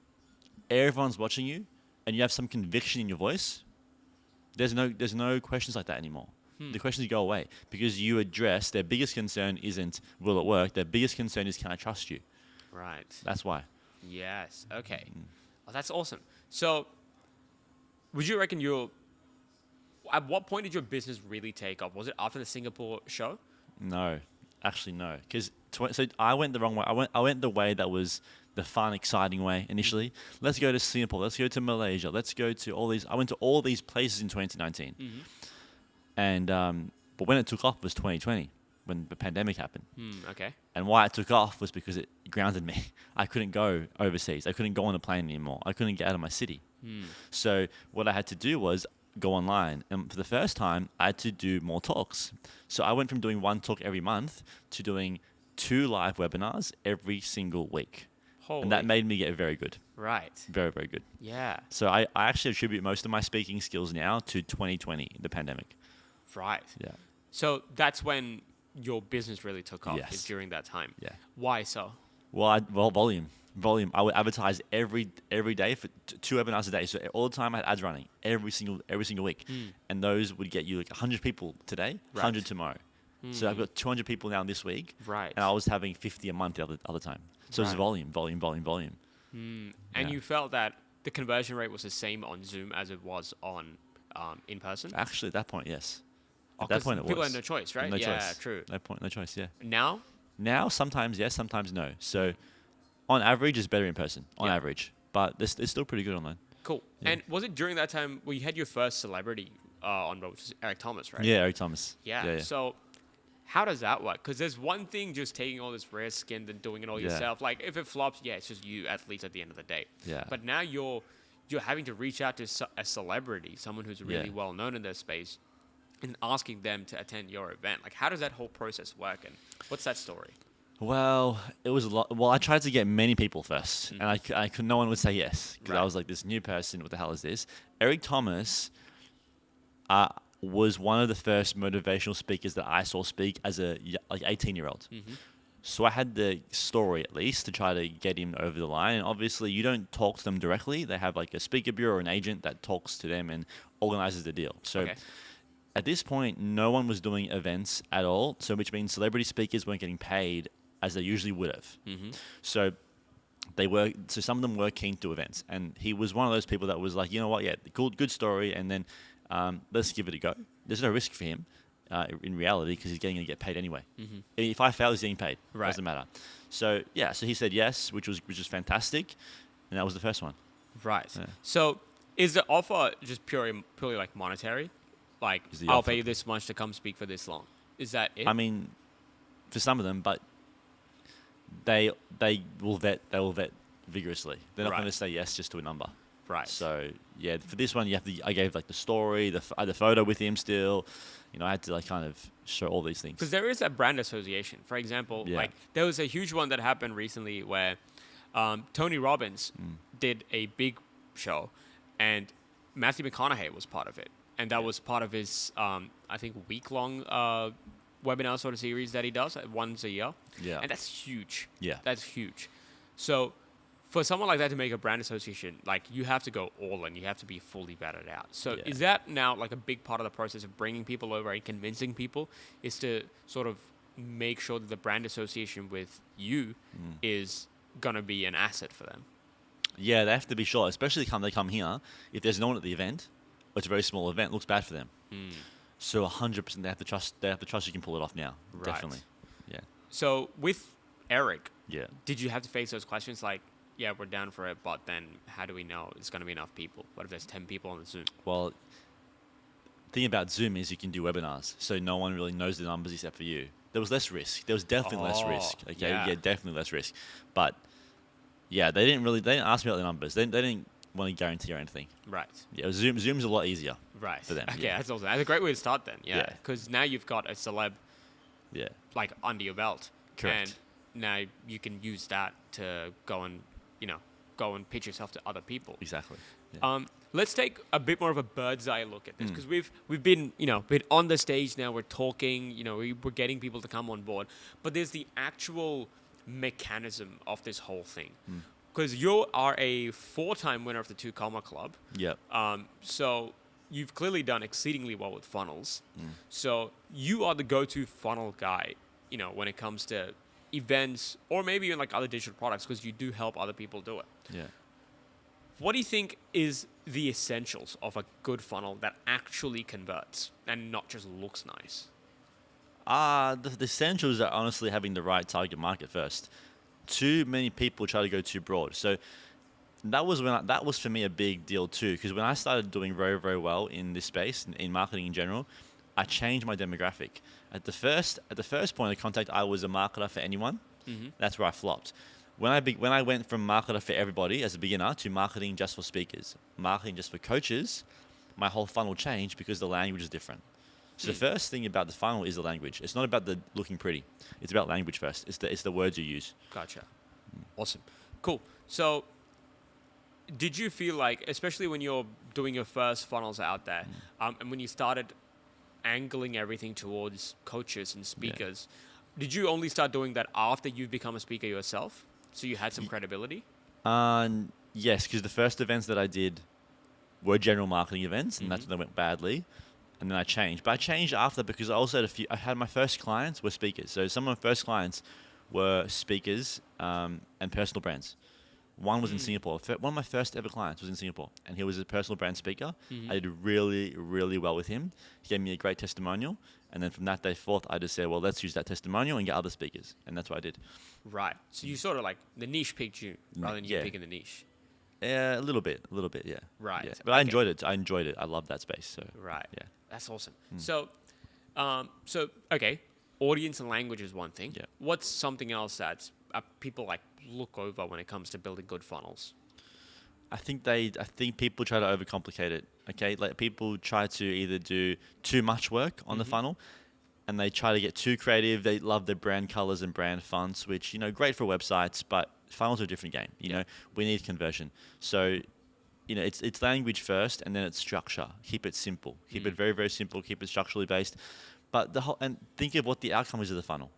everyone's watching you, and you have some conviction in your voice. There's no questions like that anymore. The questions go away because you address their biggest concern isn't will it work. Their biggest concern is can I trust you.
Right.
That's why.
Yes. Okay. Well, that's awesome. So, would you reckon at what point did your business really take off? Was it after the Singapore show?
No, actually no. Because so I went the wrong way. I went the way that was the fun, exciting way initially. Let's go to Singapore. Let's go to Malaysia. Let's go to all these. I went to all these places in 2019. And but when it took off was 2020, when the pandemic happened.
Okay.
And why it took off was because it grounded me. I couldn't go overseas. I couldn't go on a plane anymore. I couldn't get out of my city. So what I had to do was go online. And for the first time, I had to do more talks. So I went from doing one talk every month to doing 2 live webinars every single week. And that made me get very good.
Right.
Very, very good.
Yeah.
So I actually attribute most of my speaking skills now to 2020, the pandemic.
Right.
Yeah.
So that's when your business really took off.
Yes.
Is during that time.
Yeah.
Why so?
Well, volume. I would advertise every day for 2 webinars a day. So all the time I had ads running every single week, and those would get you like 100 people today, 100 tomorrow. So I've got 200 people now this week,
Right.
and I was having 50 a month the other time. So it's volume.
And you felt that the conversion rate was the same on Zoom as it was on in person?
Actually, at that point, yes. At that
'Cause
point, it was.
people had no choice, right?
No
Yeah,
choice.
true.
No point, no choice. Yeah.
Now?
Now, sometimes yes, sometimes no. So, on average, it's better in person. On average, but it's still pretty good online.
Cool.
Yeah.
And was it during that time where you had your first celebrity on board, which is Eric Thomas, right?
Yeah, Eric Thomas.
Yeah. So how does that work? Because there's one thing just taking all this risk and then doing it all yourself. Like if it flops, it's just you athletes at the end of the day.
Yeah.
But now you're having to reach out to a celebrity, someone who's really well known in their space, and asking them to attend your event. Like how does that whole process work, and what's that story?
Well, it was a lot. Well, I tried to get many people first, and I could. No one would say yes because I was like this new person. What the hell is this? Eric Thomas was one of the first motivational speakers that I saw speak as a 18-year-old. So I had the story at least to try to get him over the line. And obviously, you don't talk to them directly. They have like a speaker bureau or an agent that talks to them and organizes the deal. So. At this point, no one was doing events at all, so which means celebrity speakers weren't getting paid as they usually would have. So some of them were keen to do events, and he was one of those people that was like, you know what, cool, good story, and then let's give it a go. There's no risk for him in reality because he's going to get paid anyway. If I fail, he's getting paid.
Right.
Doesn't matter. So so he said yes, which was fantastic, and that was the first one.
Right.
Yeah.
So is the offer just purely like monetary? Like, I'll pay you this much to come speak for this long. Is that it?
I mean, for some of them, but they will vet vigorously. They're not going to say yes just to a number.
Right.
So for this one, I gave like the story, the photo with him still. I had to like kind of show all these things.
Because there is a brand association. For example, like there was a huge one that happened recently where Tony Robbins did a big show, and Matthew McConaughey was part of it. And that was part of his, I think, week-long webinar sort of series that he does once a year.
Yeah.
And that's huge.
Yeah.
That's huge. So for someone like that to make a brand association, like you have to go all in. You have to be fully vetted out. So is that now like a big part of the process of bringing people over and convincing people is to sort of make sure that the brand association with you is going to be an asset for them?
Yeah, they have to be sure, especially they come here. If there's no one at the event, or it's a very small event, it looks bad for them. So 100%, they have to trust. They have to trust you can pull it off now.
Right.
Definitely. Yeah.
So with Eric,
Yeah.
did you have to face those questions like, yeah, we're down for it, but then how do we know it's going to be enough people? What if there's 10 people on the Zoom?
Well, the thing about Zoom is you can do webinars, so no one really knows the numbers except for you. There was less risk. There was definitely less risk. Okay.
Yeah.
Yeah, definitely less risk. But yeah, they didn't ask me about the numbers. They didn't want to guarantee or anything.
Right.
Yeah, Zoom's a lot easier.
Right.
For them,
Okay,
yeah.
that's awesome. That's a great way to start then. Yeah.
Yeah.
Because now you've got a celeb
Yeah.
like under your belt.
Correct.
And now you can use that to go and pitch yourself to other people.
Exactly. Yeah.
Let's take a bit more of a bird's eye look at this because we've been been on the stage now. We're talking. We're getting people to come on board, but there's the actual mechanism of this whole thing. Because you are a 4-time winner of the 2 Comma Club.
Yep.
So you've clearly done exceedingly well with funnels. So you are the go-to funnel guy, when it comes to events or maybe even like other digital products because you do help other people do it.
Yeah.
What do you think is the essentials of a good funnel that actually converts and not just looks nice?
The essentials are honestly having the right target market first. Too many people try to go too broad. So that was for me a big deal too, because when I started doing very, very well in this space, in marketing in general, I changed my demographic. At the first point of contact, I was a marketer for anyone. That's where I flopped. When I went from marketer for everybody as a beginner to marketing just for speakers, marketing just for coaches, my whole funnel changed because the language is different. So the first thing about the funnel is the language. It's not about the looking pretty. It's about language first. It's the words you use.
Gotcha. Awesome. Cool. So did you feel like, especially when you're doing your first funnels out there, and when you started angling everything towards coaches and speakers, did you only start doing that after you've become a speaker yourself? So you had some credibility?
Yes, because the first events that I did were general marketing events, and that's when they went badly. And then I changed. But I changed after because I also had I had my first clients were speakers. So some of my first clients were speakers and personal brands. One was in Singapore. One of my first ever clients was in Singapore, and he was a personal brand speaker. I did really, really well with him. He gave me a great testimonial, and then from that day forth, I just said, well, let's use that testimonial and get other speakers, and that's what I did.
Right. So you sort of like the niche picked you rather than you picking the niche.
A little bit, yeah.
Right.
Yeah. But I enjoyed it. I loved that space. So
right.
Yeah.
That's awesome. So, okay, audience and language is one thing.
Yeah.
What's something else that people like look over when it comes to building good funnels?
I think people try to overcomplicate it. Okay, like people try to either do too much work on the funnel, and they try to get too creative. They love their brand colors and brand fonts, which great for websites, but funnels are a different game. You know, we need conversion. So, it's language first, and then it's structure. Keep it simple. Keep it very, very simple. Keep it structurally based. But and think of what the outcome is of the funnel.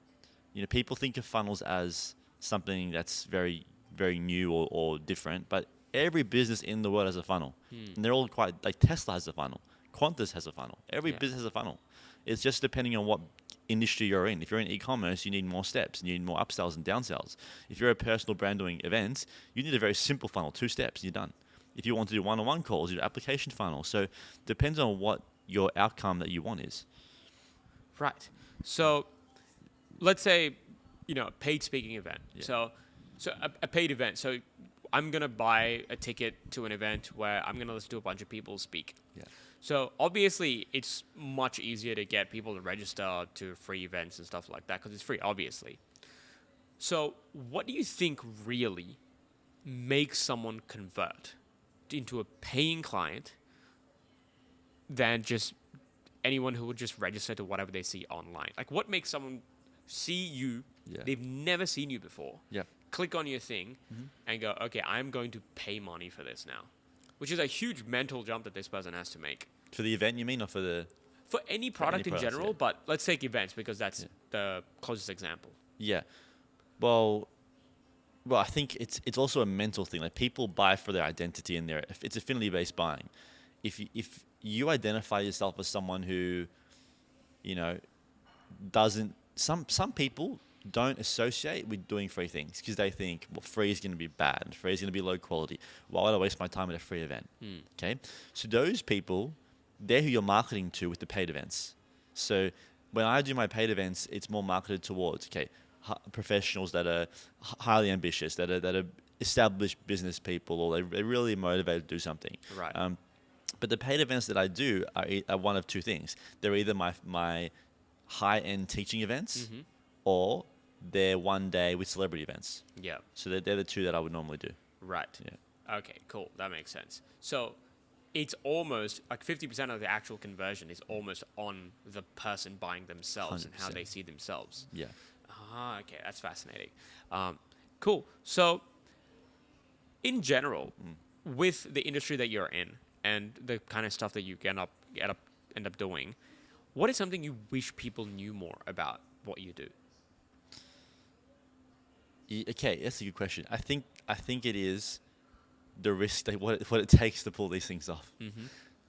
People think of funnels as something that's very, very new or different, but every business in the world has a funnel, and they're all quite like Tesla has a funnel, Qantas has a funnel. Every business has a funnel. It's just depending on what industry you're in. If you're in e-commerce, you need more steps, you need more upsells and downsells. If you're a personal brand doing events, you need a very simple funnel, 2 steps, and you're done. If you want to do one-on-one calls, you do application funnel. So it depends on what your outcome that you want is.
Right. So let's say, a paid speaking event.
Yeah.
So a paid event. So I'm going to buy a ticket to an event where I'm going to listen to a bunch of people speak.
Yeah.
So obviously it's much easier to get people to register to free events and stuff like that because it's free, obviously. So what do you think really makes someone convert into a paying client than just anyone who would just register to whatever they see online? Like what makes someone see you, they've never seen you before, click on your thing and go, okay, I'm going to pay money for this now, which is a huge mental jump that this person has to make.
For the event, you mean, or for the...
For any product in
products,
general, but let's take events because that's the closest example.
Yeah. Well, I think it's also a mental thing. Like people buy for their identity and it's affinity-based buying. If you identify yourself as someone who, doesn't... Some people don't associate with doing free things because they think, well, free is going to be bad. Free is going to be low quality. Why would I waste my time at a free event? Okay. So those people, they're who you're marketing to with the paid events. So when I do my paid events, it's more marketed towards, okay, professionals that are highly ambitious, that are established business people, or they're really motivated to do something.
Right.
But the paid events that I do are one of two things. They're either my high-end teaching events, or they're one day with celebrity events.
Yeah.
So they're the two that I would normally do.
Right.
Yeah.
Okay, cool. That makes sense. So it's almost like 50% of the actual conversion is almost on the person buying themselves and how
100%.
they see themselves.
Yeah.
Ah, okay. That's fascinating. Cool. So in general, with the industry that you're in and the kind of stuff that you end up doing, what is something you wish people knew more about what you do?
Okay, that's a good question. I think it is the risk that what it takes to pull these things off.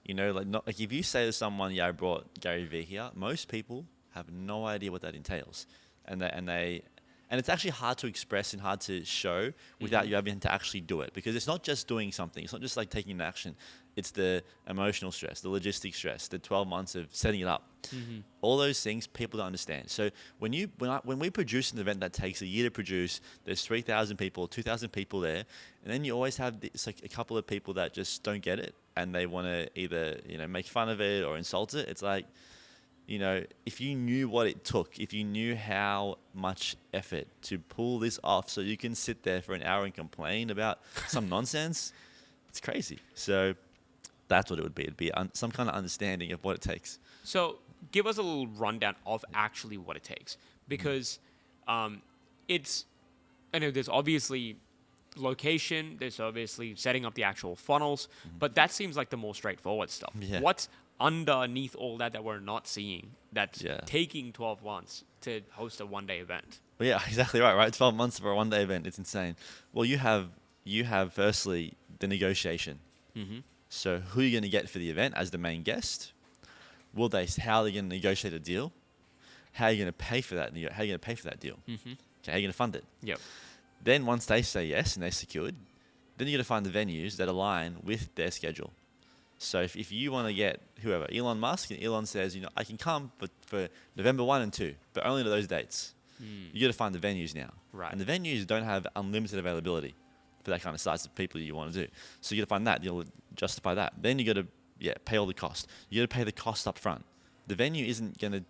You know, like if you say to someone, "Yeah, I brought Gary Vee here," most people have no idea what that entails, and it's actually hard to express and hard to show without you having to actually do it, because it's not just doing something. It's not just like taking an action. It's the emotional stress, the logistics stress, the 12 months of setting it up. All those things people don't understand. So when we produce an event that takes a year to produce, there's 3,000 people, 2,000 people there, and then you always have like a couple of people that just don't get it, and they want to either make fun of it or insult it. It's like, if you knew what it took, if you knew how much effort to pull this off so you can sit there for an hour and complain about some nonsense, it's crazy. So that's what it would be. It'd be some kind of understanding of what it takes.
So give us a little rundown of actually what it takes, because I know there's obviously location, there's obviously setting up the actual funnels, but that seems like the more straightforward stuff.
Yeah.
What's underneath all that we're not seeing that's
Yeah.
taking 12 months to host a one-day event?
Well, yeah, exactly right? 12 months for a one-day event. It's insane. Well, you have firstly the negotiation. So who are you going to get for the event as the main guest? How are they going to negotiate a deal? How are you going to pay for that? How are you going to pay for that deal? Okay, how are you going to fund it?
Yep.
Then once they say yes and they're secured, then you're going to find the venues that align with their schedule. So if you want to get whoever, Elon Musk, and Elon says, I can come for November 1 and 2, but only to those dates. You got to find the venues now.
Right.
And the venues don't have unlimited availability for that kind of size of people you want to do. So you got to find that. You'll justify that. Then you got to pay all the cost. You got to pay the cost up front. The venue isn't going to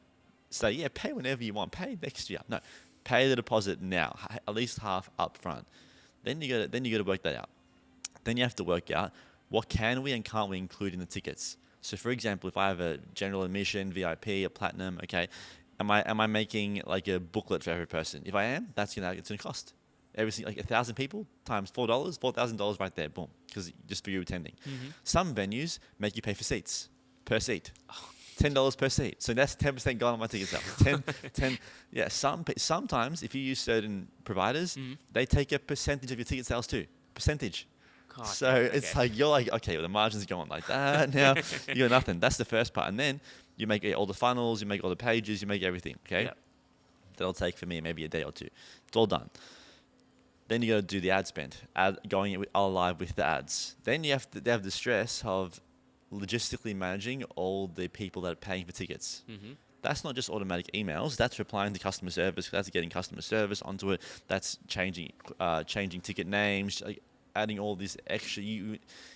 say, pay whenever you want, pay next year. No, pay the deposit now, at least half up front. Then you got to work that out. Then you have to work out what can we and can't we include in the tickets. So for example, if I have a general admission, VIP, a platinum, okay, am I making like a booklet for every person? If I am, it's going to cost. Everything, like 1,000 people times $4, $4,000 right there, boom, because just for you attending. Some venues make you pay for seats per seat, $10 per seat. So that's 10% gone on my ticket sale. 10. Yeah. Sometimes if you use certain providers, they take a percentage of your ticket sales too. Percentage.
God,
So it's like you're like, okay, well, the margins are going like that now. You got nothing. That's the first part, and then you make all the funnels, you make all the pages, you make everything. Okay.
Yep.
That'll take for me maybe a day or two. It's all done. Then you got to do the ad spend, going all live with the ads. Then they have the stress of logistically managing all the people that are paying for tickets. That's not just automatic emails. That's replying to customer service. That's getting customer service onto it. That's changing ticket names, adding all these extra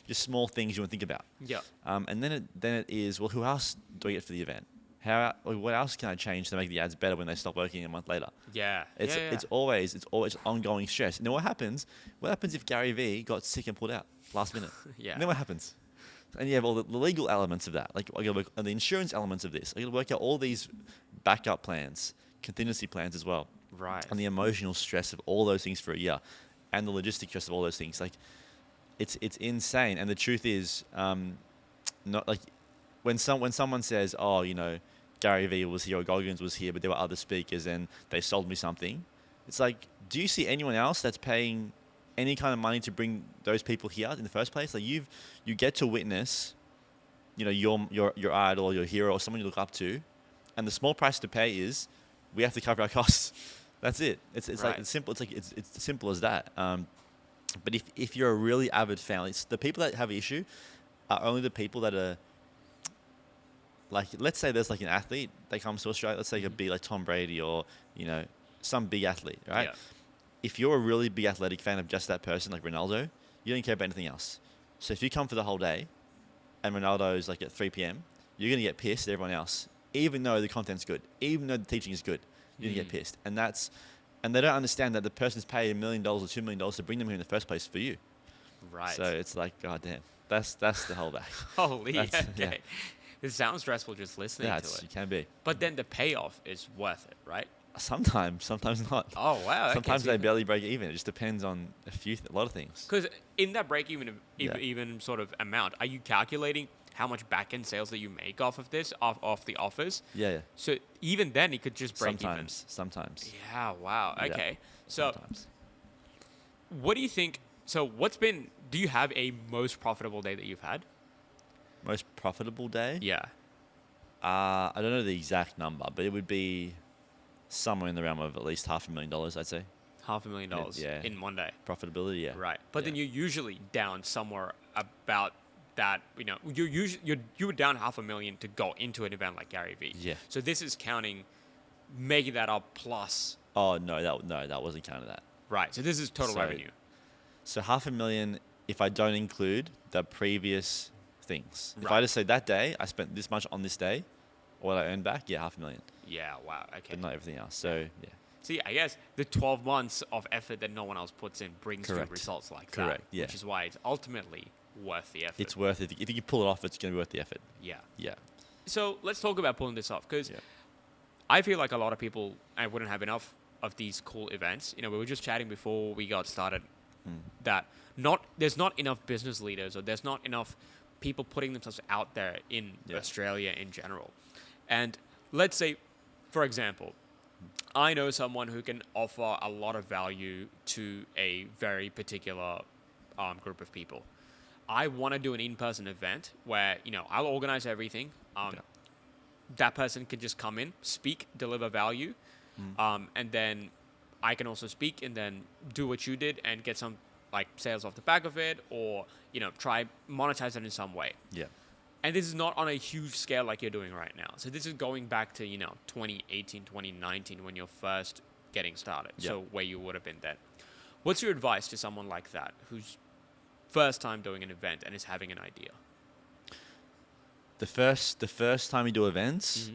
just small things you want to think about.
Yeah.
And then it is, well, who else do I get for the event? What else can I change to make the ads better when they stop working a month later?
Yeah.
It's always ongoing stress. And then what happens if Gary Vee got sick and pulled out last minute?
Yeah.
And then what happens? And you have all the legal elements of that. Like I got to work on the insurance elements of this. I got to work out all these backup plans, contingency plans as well.
Right.
And the emotional stress of all those things for a year, and the logistic stress of all those things. Like, it's insane. And the truth is, not like when someone says, oh, Gary Vee was here or Goggins was here, but there were other speakers and they sold me something. It's like, do you see anyone else that's paying any kind of money to bring those people here in the first place? Like you get to witness, your idol or your hero or someone you look up to, and the small price to pay is we have to cover our costs. That's it. It's like
Right.
it's simple. It's simple as that. But if you're a really avid fan, it's the people that have an issue are only the people that are like, let's say there's like an athlete that comes to Australia. Let's say it could be like Tom Brady or some big athlete, right?
Yeah.
If you're a really big athletic fan of just that person, like Ronaldo, you don't care about anything else. So if you come for the whole day, and Ronaldo's like at 3 p.m., you're gonna get pissed at everyone else, even though the content's good, even though the teaching is good. You're gonna get pissed, and they don't understand that the person's paid $1 million or $2 million to bring them here in the first place for you.
Right.
So it's like, God damn, that's the whole back.
Holy.
That's-
Okay.
yeah.
It sounds stressful just listening
Yeah,
to
it
it.
can be.
But then the payoff is worth it, right?
Sometimes not.
Oh wow.
Sometimes they barely break even. It just depends on a lot of things.
Because in that break-even
Yeah.
even sort of amount, are you calculating how much back-end sales that you make off of this, off the offers?
Yeah.
So even then, it could just break even.
Sometimes.
Yeah. Wow.
Yeah,
Okay. So
Sometimes.
what do you think? So do you have a most profitable day that you've had?
Most profitable day?
Yeah.
I don't know the exact number, but it would be somewhere in the realm of at least $500,000, I'd say.
$500,000
Yeah.
in one day.
Profitability, yeah.
Right. But
Yeah.
then you're usually down somewhere about that, you were down $500,000 to go into an event like Gary Vee.
Yeah.
So this is counting, making that up plus.
Oh no, that wasn't counted that.
Right. So this is total
So-
revenue.
So $500,000 if I don't include the previous things. If I
Right.
just say that day I spent this much on this day, what I earned back, yeah, $500,000,
Yeah. Wow. Okay.
but not everything else. So yeah,
See, I guess the 12 months of effort that no one else puts in brings you
Correct.
results like
Correct,
that.
yeah.
Which is why it's ultimately worth the effort.
it's worth it. If you can pull it off, it's going to be worth the effort.
Yeah.
Yeah.
So let's talk about pulling this off, because
Yeah.
I feel like a lot of people I wouldn't have enough of these cool events. We were just chatting before we got started that there's not enough business leaders, or there's not enough people putting themselves out there in
Yeah.
Australia in general. And let's say, for example, I know someone who can offer a lot of value to a very particular group of people. I want to do an in-person event where, I'll organize everything.
Yeah.
That person can just come in, speak, deliver value, and then I can also speak and then do what you did and get some like sales off the back of it, or try monetize it in some way.
Yeah.
And this is not on a huge scale like you're doing right now. So this is going back to 2018, 2019 when you're first getting started.
Yeah.
So where you would have been then. What's your advice to someone like that who's first time doing an event and is having an idea?
The first time you do events,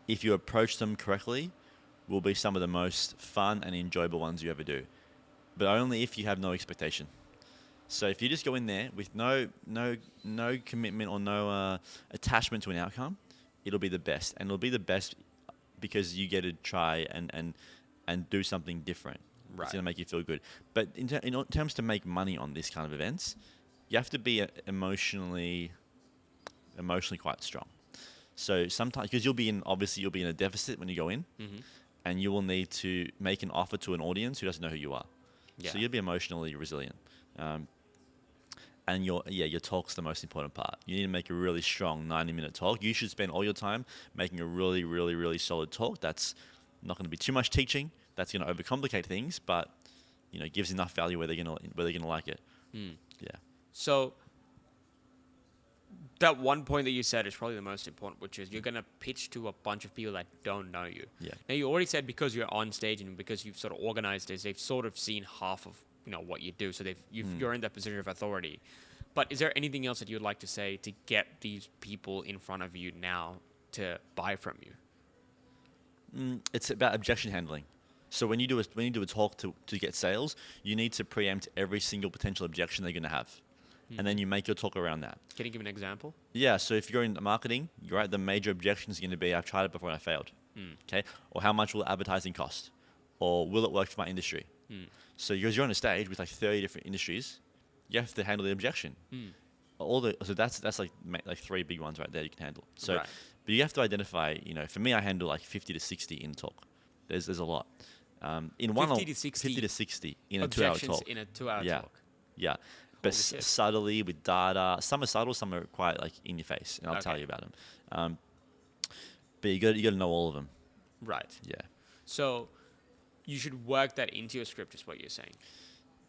if you approach them correctly, will be some of the most fun and enjoyable ones you ever do. But only if you have no expectation. So if you just go in there with no commitment or no attachment to an outcome, it'll be the best. And it'll be the best because you get to try and do something different.
Right.
It's going to make you feel good. But in terms to make money on this kind of events, you have to be emotionally quite strong. So sometimes, because you'll be in a deficit when you go in, and you will need to make an offer to an audience who doesn't know who you are.
Yeah.
So you'll be emotionally resilient. And your talk's the most important part. You need to make a really strong 90-minute talk. You should spend all your time making a really, really, really solid talk. That's not going to be too much teaching. That's going to overcomplicate things, but gives enough value where they're going to like it. Yeah.
So that one point that you said is probably the most important, which is you're going to pitch to a bunch of people that don't know you.
Yeah.
Now, you already said because you're on stage and because you've sort of organized this, they've sort of seen half of what you do. So you're in that position of authority. But is there anything else that you'd like to say to get these people in front of you now to buy from you?
It's about objection handling. So when you do a talk to get sales, you need to preempt every single potential objection they're going to have. And then you make your talk around that.
Can you give an example?
Yeah, so if you're in marketing, you're right, the major objection is going to be, I've tried it before and I failed. Okay? Or how much will advertising cost? Or will it work for my industry? So because you're on a stage with like 30 different industries, you have to handle the objection. So that's like three big ones right there you can handle. So,
Right.
But you have to identify, for me, I handle like 50 to 60 in talk. There's a lot. In
50 to 60
50 to 60 in a 2-hour
objections
talk.
in a 2-hour
Yeah.
talk.
Yeah. But
Holy shit.
subtly with data, some are subtle, some are quite like in your face, and I'll tell
Okay.
you about them. But you got to know all of them.
Right.
Yeah.
So you should work that into your script, is what you're saying.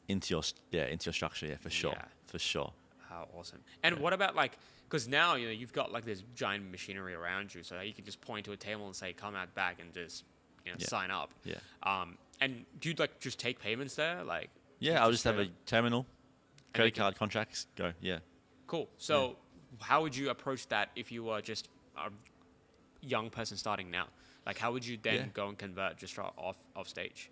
into your structure, for sure,
Yeah.
for sure.
How awesome. And what about like, because now, you've got like this giant machinery around you, so you can just point to a table and say, come out back and just,
Yeah.
sign up.
Yeah.
And do you like just take payments there? Like,
Yeah, I'll just have a
straight up?
terminal,
And
credit
they can-
card, contracts, go. Yeah.
Cool. So how would you approach that if you were just a young person starting now? Like, how would you then
Yeah.
go and convert just off stage?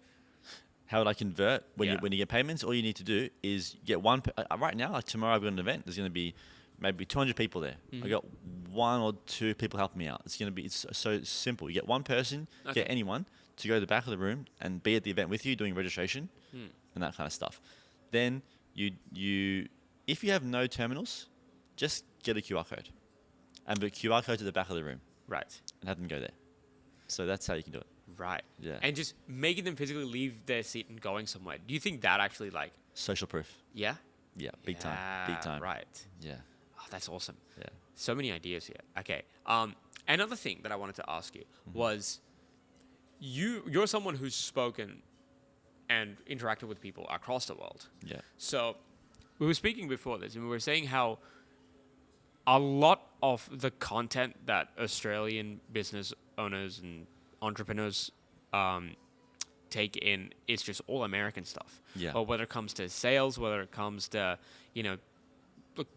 How would I convert when
Yeah.
you get payments? All you need to do is get one. Right now, like tomorrow, I've got an event. There's going to be maybe 200 people there. I got 1 or 2 people helping me out. It's so simple. You get one person,
Okay.
get anyone to go to the back of the room and be at the event with you doing registration and that kind of stuff. Then you if you have no terminals, just get a QR code and put QR code to the back of the room
Right.
and have them go there. So that's how you can do it.
Right.
Yeah.
And just making them physically leave their seat and going somewhere. Do you think that actually like,
Social proof.
yeah?
Yeah, big time. Big time.
Right.
Yeah.
Oh, that's awesome.
Yeah.
So many ideas here. Okay. Another thing that I wanted to ask you was you're someone who's spoken and interacted with people across the world.
Yeah.
So we were speaking before this and we were saying how a lot of the content that Australian business owners and entrepreneurs take in is just all American stuff.
Yeah.
Or whether it comes to sales, whether it comes to, look,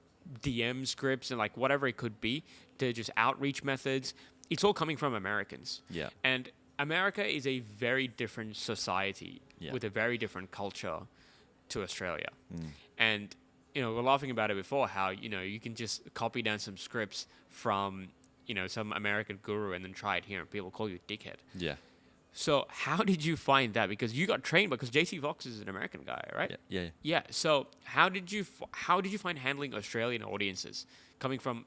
DM scripts and like whatever it could be, to just outreach methods, it's all coming from Americans.
Yeah.
And America is a very different society
Yeah.
with a very different culture to Australia. And, we're laughing about it before, how, you can just copy down some scripts from, some American guru and then try it here and people call you dickhead.
Yeah.
So how did you find that? Because you got trained, because JC Fox is an American guy, right?
Yeah. Yeah.
Yeah. So how did you find handling Australian audiences coming from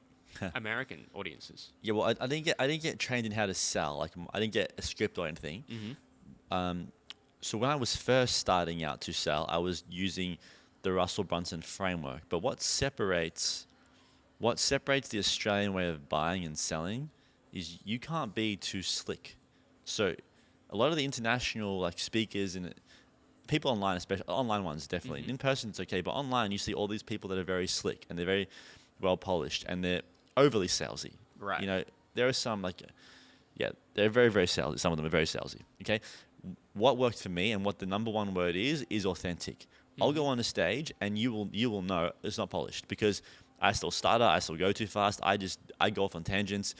American audiences?
Yeah, well, I didn't get trained in how to sell. Like, I didn't get a script or anything. So when I was first starting out to sell, I was using the Russell Brunson framework. But what separates the Australian way of buying and selling is you can't be too slick. So a lot of the international like speakers and people online, especially online ones, definitely. In person, it's okay, but online you see all these people that are very slick and they're very well polished and they're overly salesy.
Right.
There are some they're very, very salesy. Some of them are very salesy. Okay, what worked for me and what the number one word is authentic. I'll go on a stage and you will know it's not polished because I still stutter, I still go too fast. I go off on tangents.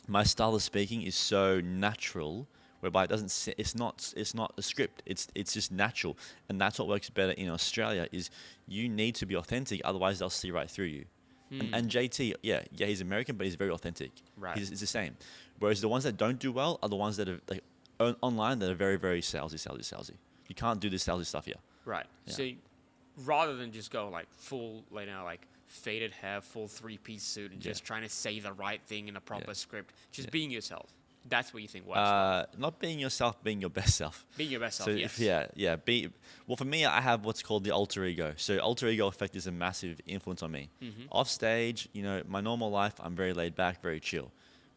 My style of speaking is so natural, whereby it's not a script. It's just natural, and that's what works better in Australia. Is you need to be authentic, otherwise they'll see right through you. And JT, he's American, but he's very authentic.
Right.
He's the same. Whereas the ones that don't do well are the ones that are like online that are very, very salesy. You can't do this salesy stuff here.
Right.
Yeah.
So rather than just go like full, like faded hair, full 3-piece suit, and just trying to say the right thing in a proper script, just being yourself. That's what you think works.
Not being yourself, being your best self.
Being your best self,
So
yes.
Well, for me, I have what's called the alter ego. So alter ego effect is a massive influence on me. Off stage, my normal life, I'm very laid back, very chill.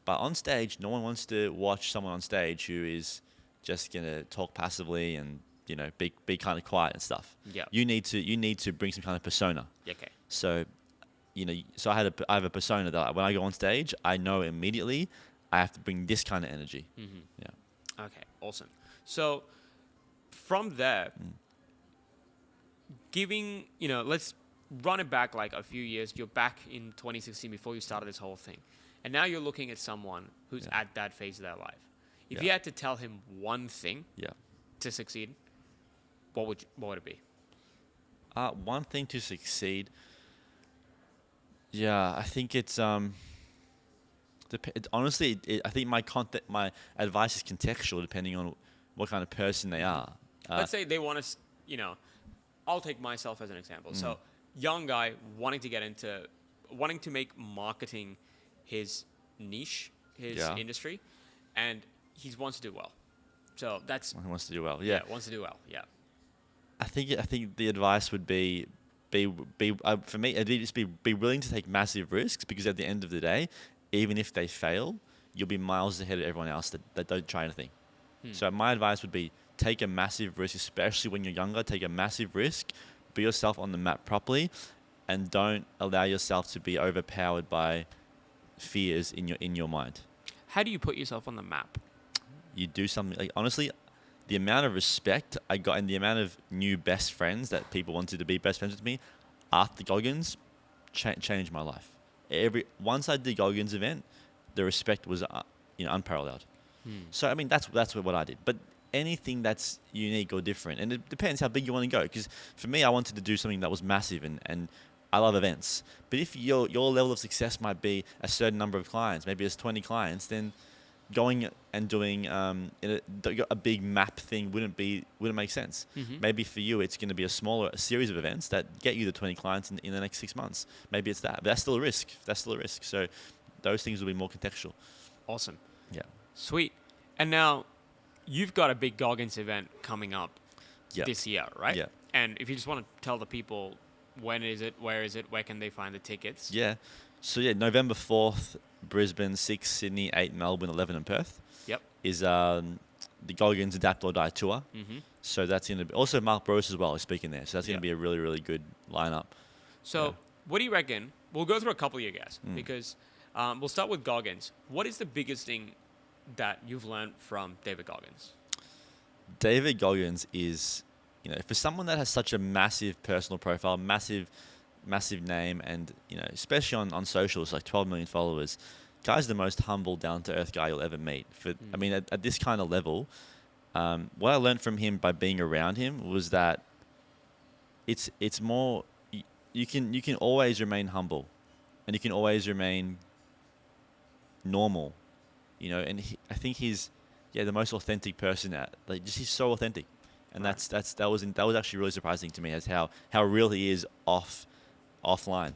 But on stage, no one wants to watch someone on stage who is just gonna talk passively and be kind of quiet and stuff.
Yeah.
You need to bring some kind of persona.
Okay.
So, so I have a persona that when I go on stage, I know immediately I have to bring this kind of energy. Yeah.
Okay. Awesome. So from there, giving, let's run it back like a few years. You're back in 2016 before you started this whole thing. And now you're looking at someone who's at that phase of their life. If you had to tell him one thing to succeed, what would it be?
One thing to succeed. Yeah, I think it's honestly, I think my advice is contextual depending on what kind of person they are.
Let's say they want to, I'll take myself as an example. So, young guy wanting to make marketing his niche, his industry, and he wants to do well. So that's
He wants to do well. Yeah.
Wants to do well. Yeah.
I think the advice would be for me, it'd just be willing to take massive risks, because at the end of the day, even if they fail, you'll be miles ahead of everyone else that don't try anything. So my advice would be take a massive risk, especially when you're younger. Take a massive risk, put yourself on the map properly, and don't allow yourself to be overpowered by fears in your mind.
How do you put yourself on the map?
You do something like, honestly, the amount of respect I got and the amount of new best friends that people wanted to be best friends with me after Goggins changed my life. Once I did Goggins event, the respect was unparalleled. So I mean that's what I did. But anything that's unique or different, and it depends how big you want to go. Because for me, I wanted to do something that was massive, and I love events. But if your level of success might be a certain number of clients, maybe it's 20 clients, then going and doing a big map thing wouldn't make sense. Maybe for you, it's going to be a series of events that get you the 20 clients in the next 6 months. Maybe it's that. But that's still a risk. So those things will be more contextual.
Awesome.
Yeah.
Sweet. And now you've got a big Goggins event coming up
Yep.
this year, right?
Yeah.
And if you just want to tell the people when is it, where can they find the tickets?
Yeah. So November 4th, Brisbane, 6 Sydney, 8 Melbourne, 11 in Perth.
Yep.
Is the Goggins Adapt or Die tour. So that's going to be also Mark Bros as well is speaking there. So that's going to be a really, really good lineup.
So what do you reckon? We'll go through a couple of your guests because we'll start with Goggins. What is the biggest thing that you've learned from David Goggins?
David Goggins is, for someone that has such a massive personal profile, massive name, and, especially on socials, like 12 million followers, guy's the most humble, down-to-earth guy you'll ever meet. I mean, at this kind of level, what I learned from him by being around him was that it's more, you can always remain humble, and you can always remain normal, and I think he's the most authentic person he's so authentic, and
Right.
that was actually really surprising to me as how real he is offline.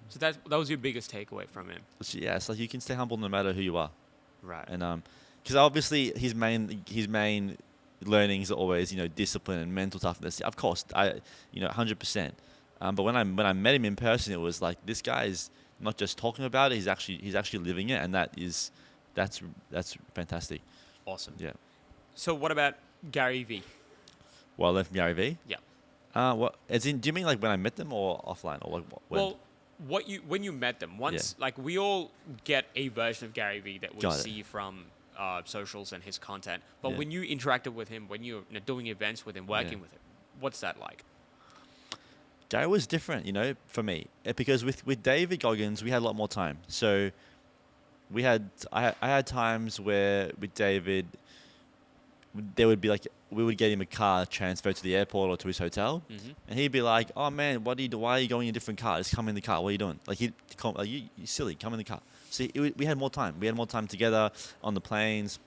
So that was your biggest takeaway from him.
It's like you can stay humble no matter who you are,
Right.
and because obviously his main learnings are always discipline and mental toughness. Of course, 100%. But when I met him in person, it was like this guy is not just talking about it; he's actually living it, and that's fantastic.
Awesome.
Yeah.
So what about Gary V?
Well, I learned from Gary V.
Yeah.
What? As in, do you mean like when I met them or offline or like when?
Well, when you met them once, like we all get a version of Gary V that we
Got it.
see from socials and his content. But
Yeah.
when you interacted with him, when you're doing events with him, working with him, what's that like?
Gary was different, for me, because with David Goggins we had a lot more time. So I had times where with David there would be like we would get him a car transferred to the airport or to his hotel, and he'd be like, "Oh man, what do you do? Why are you going in a different car? Just come in the car. What are you doing? Like you silly, come in the car." So we had more time. We had more time together on the planes.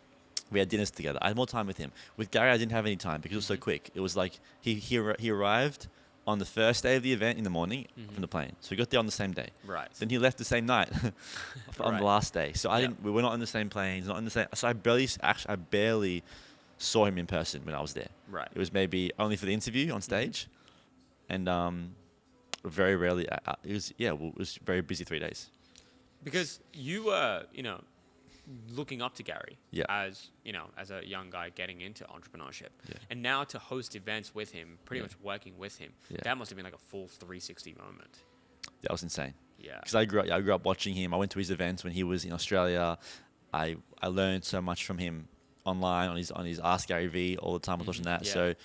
We had dinners together. I had more time with him. With Gary, I didn't have any time because it was so quick. It was like he arrived on the first day of the event in the morning from the plane. So we got there on the same day.
Right.
Then he left the same night on
Right.
the last day. So we were not on the same planes, not on the same. So I barely saw him in person when I was there.
Right.
It was maybe only for the interview on stage, and very rarely. It was very busy 3 days.
Because you were, looking up to Gary
Yeah.
as a young guy getting into entrepreneurship,
Yeah.
and now to host events with him, pretty much working with him,
Yeah.
that must have been like a full 360 moment.
That was insane.
Yeah.
Because I grew up watching him. I went to his events when he was in Australia. I learned so much from him online on his Ask Gary V all the time. I was watching that.
Yeah.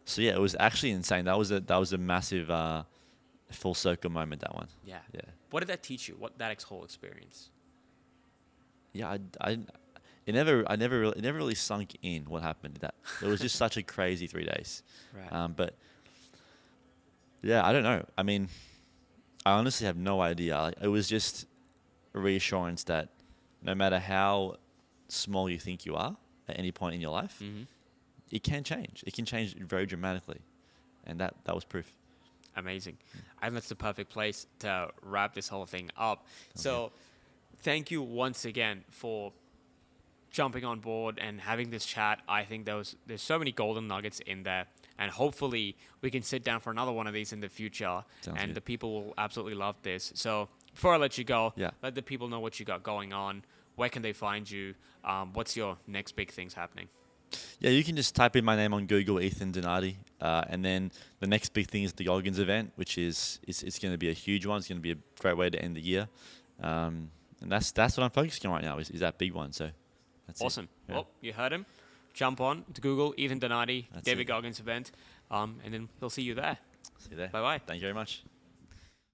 So it was actually insane. That was a massive full circle moment. That one.
Yeah.
Yeah.
What did that teach you? What that whole experience?
Yeah. It never really sunk in what happened. It was just such a crazy 3 days.
Right.
But yeah, I don't know. I mean, I honestly have no idea. Like, it was just a reassurance that no matter how small you think you are at any point in your life, it can change. It can change very dramatically, and that was proof.
Amazing. I think that's the perfect place to wrap this whole thing up. So thank you once again for jumping on board and having this chat. I think there's so many golden nuggets in there, and hopefully we can sit down for another one of these in the future.
Sounds
and
good.
the people will absolutely love this. So before I let you go,
Yeah.
let the people know what you got going on. Where can they find you? What's your next big things happening?
Yeah, you can just type in my name on Google, Ethan Donati, and then the next big thing is the Goggins event, which is it's going to be a huge one. It's going to be a great way to end the year, and that's what I'm focusing on right now is that big one. So that's
Awesome.
It. Yeah.
Well, you heard him. Jump on to Google, Ethan Donati,
That's
David
it.
Goggins event, and then we'll see you there.
See you there.
Bye-bye.
Thank you very much.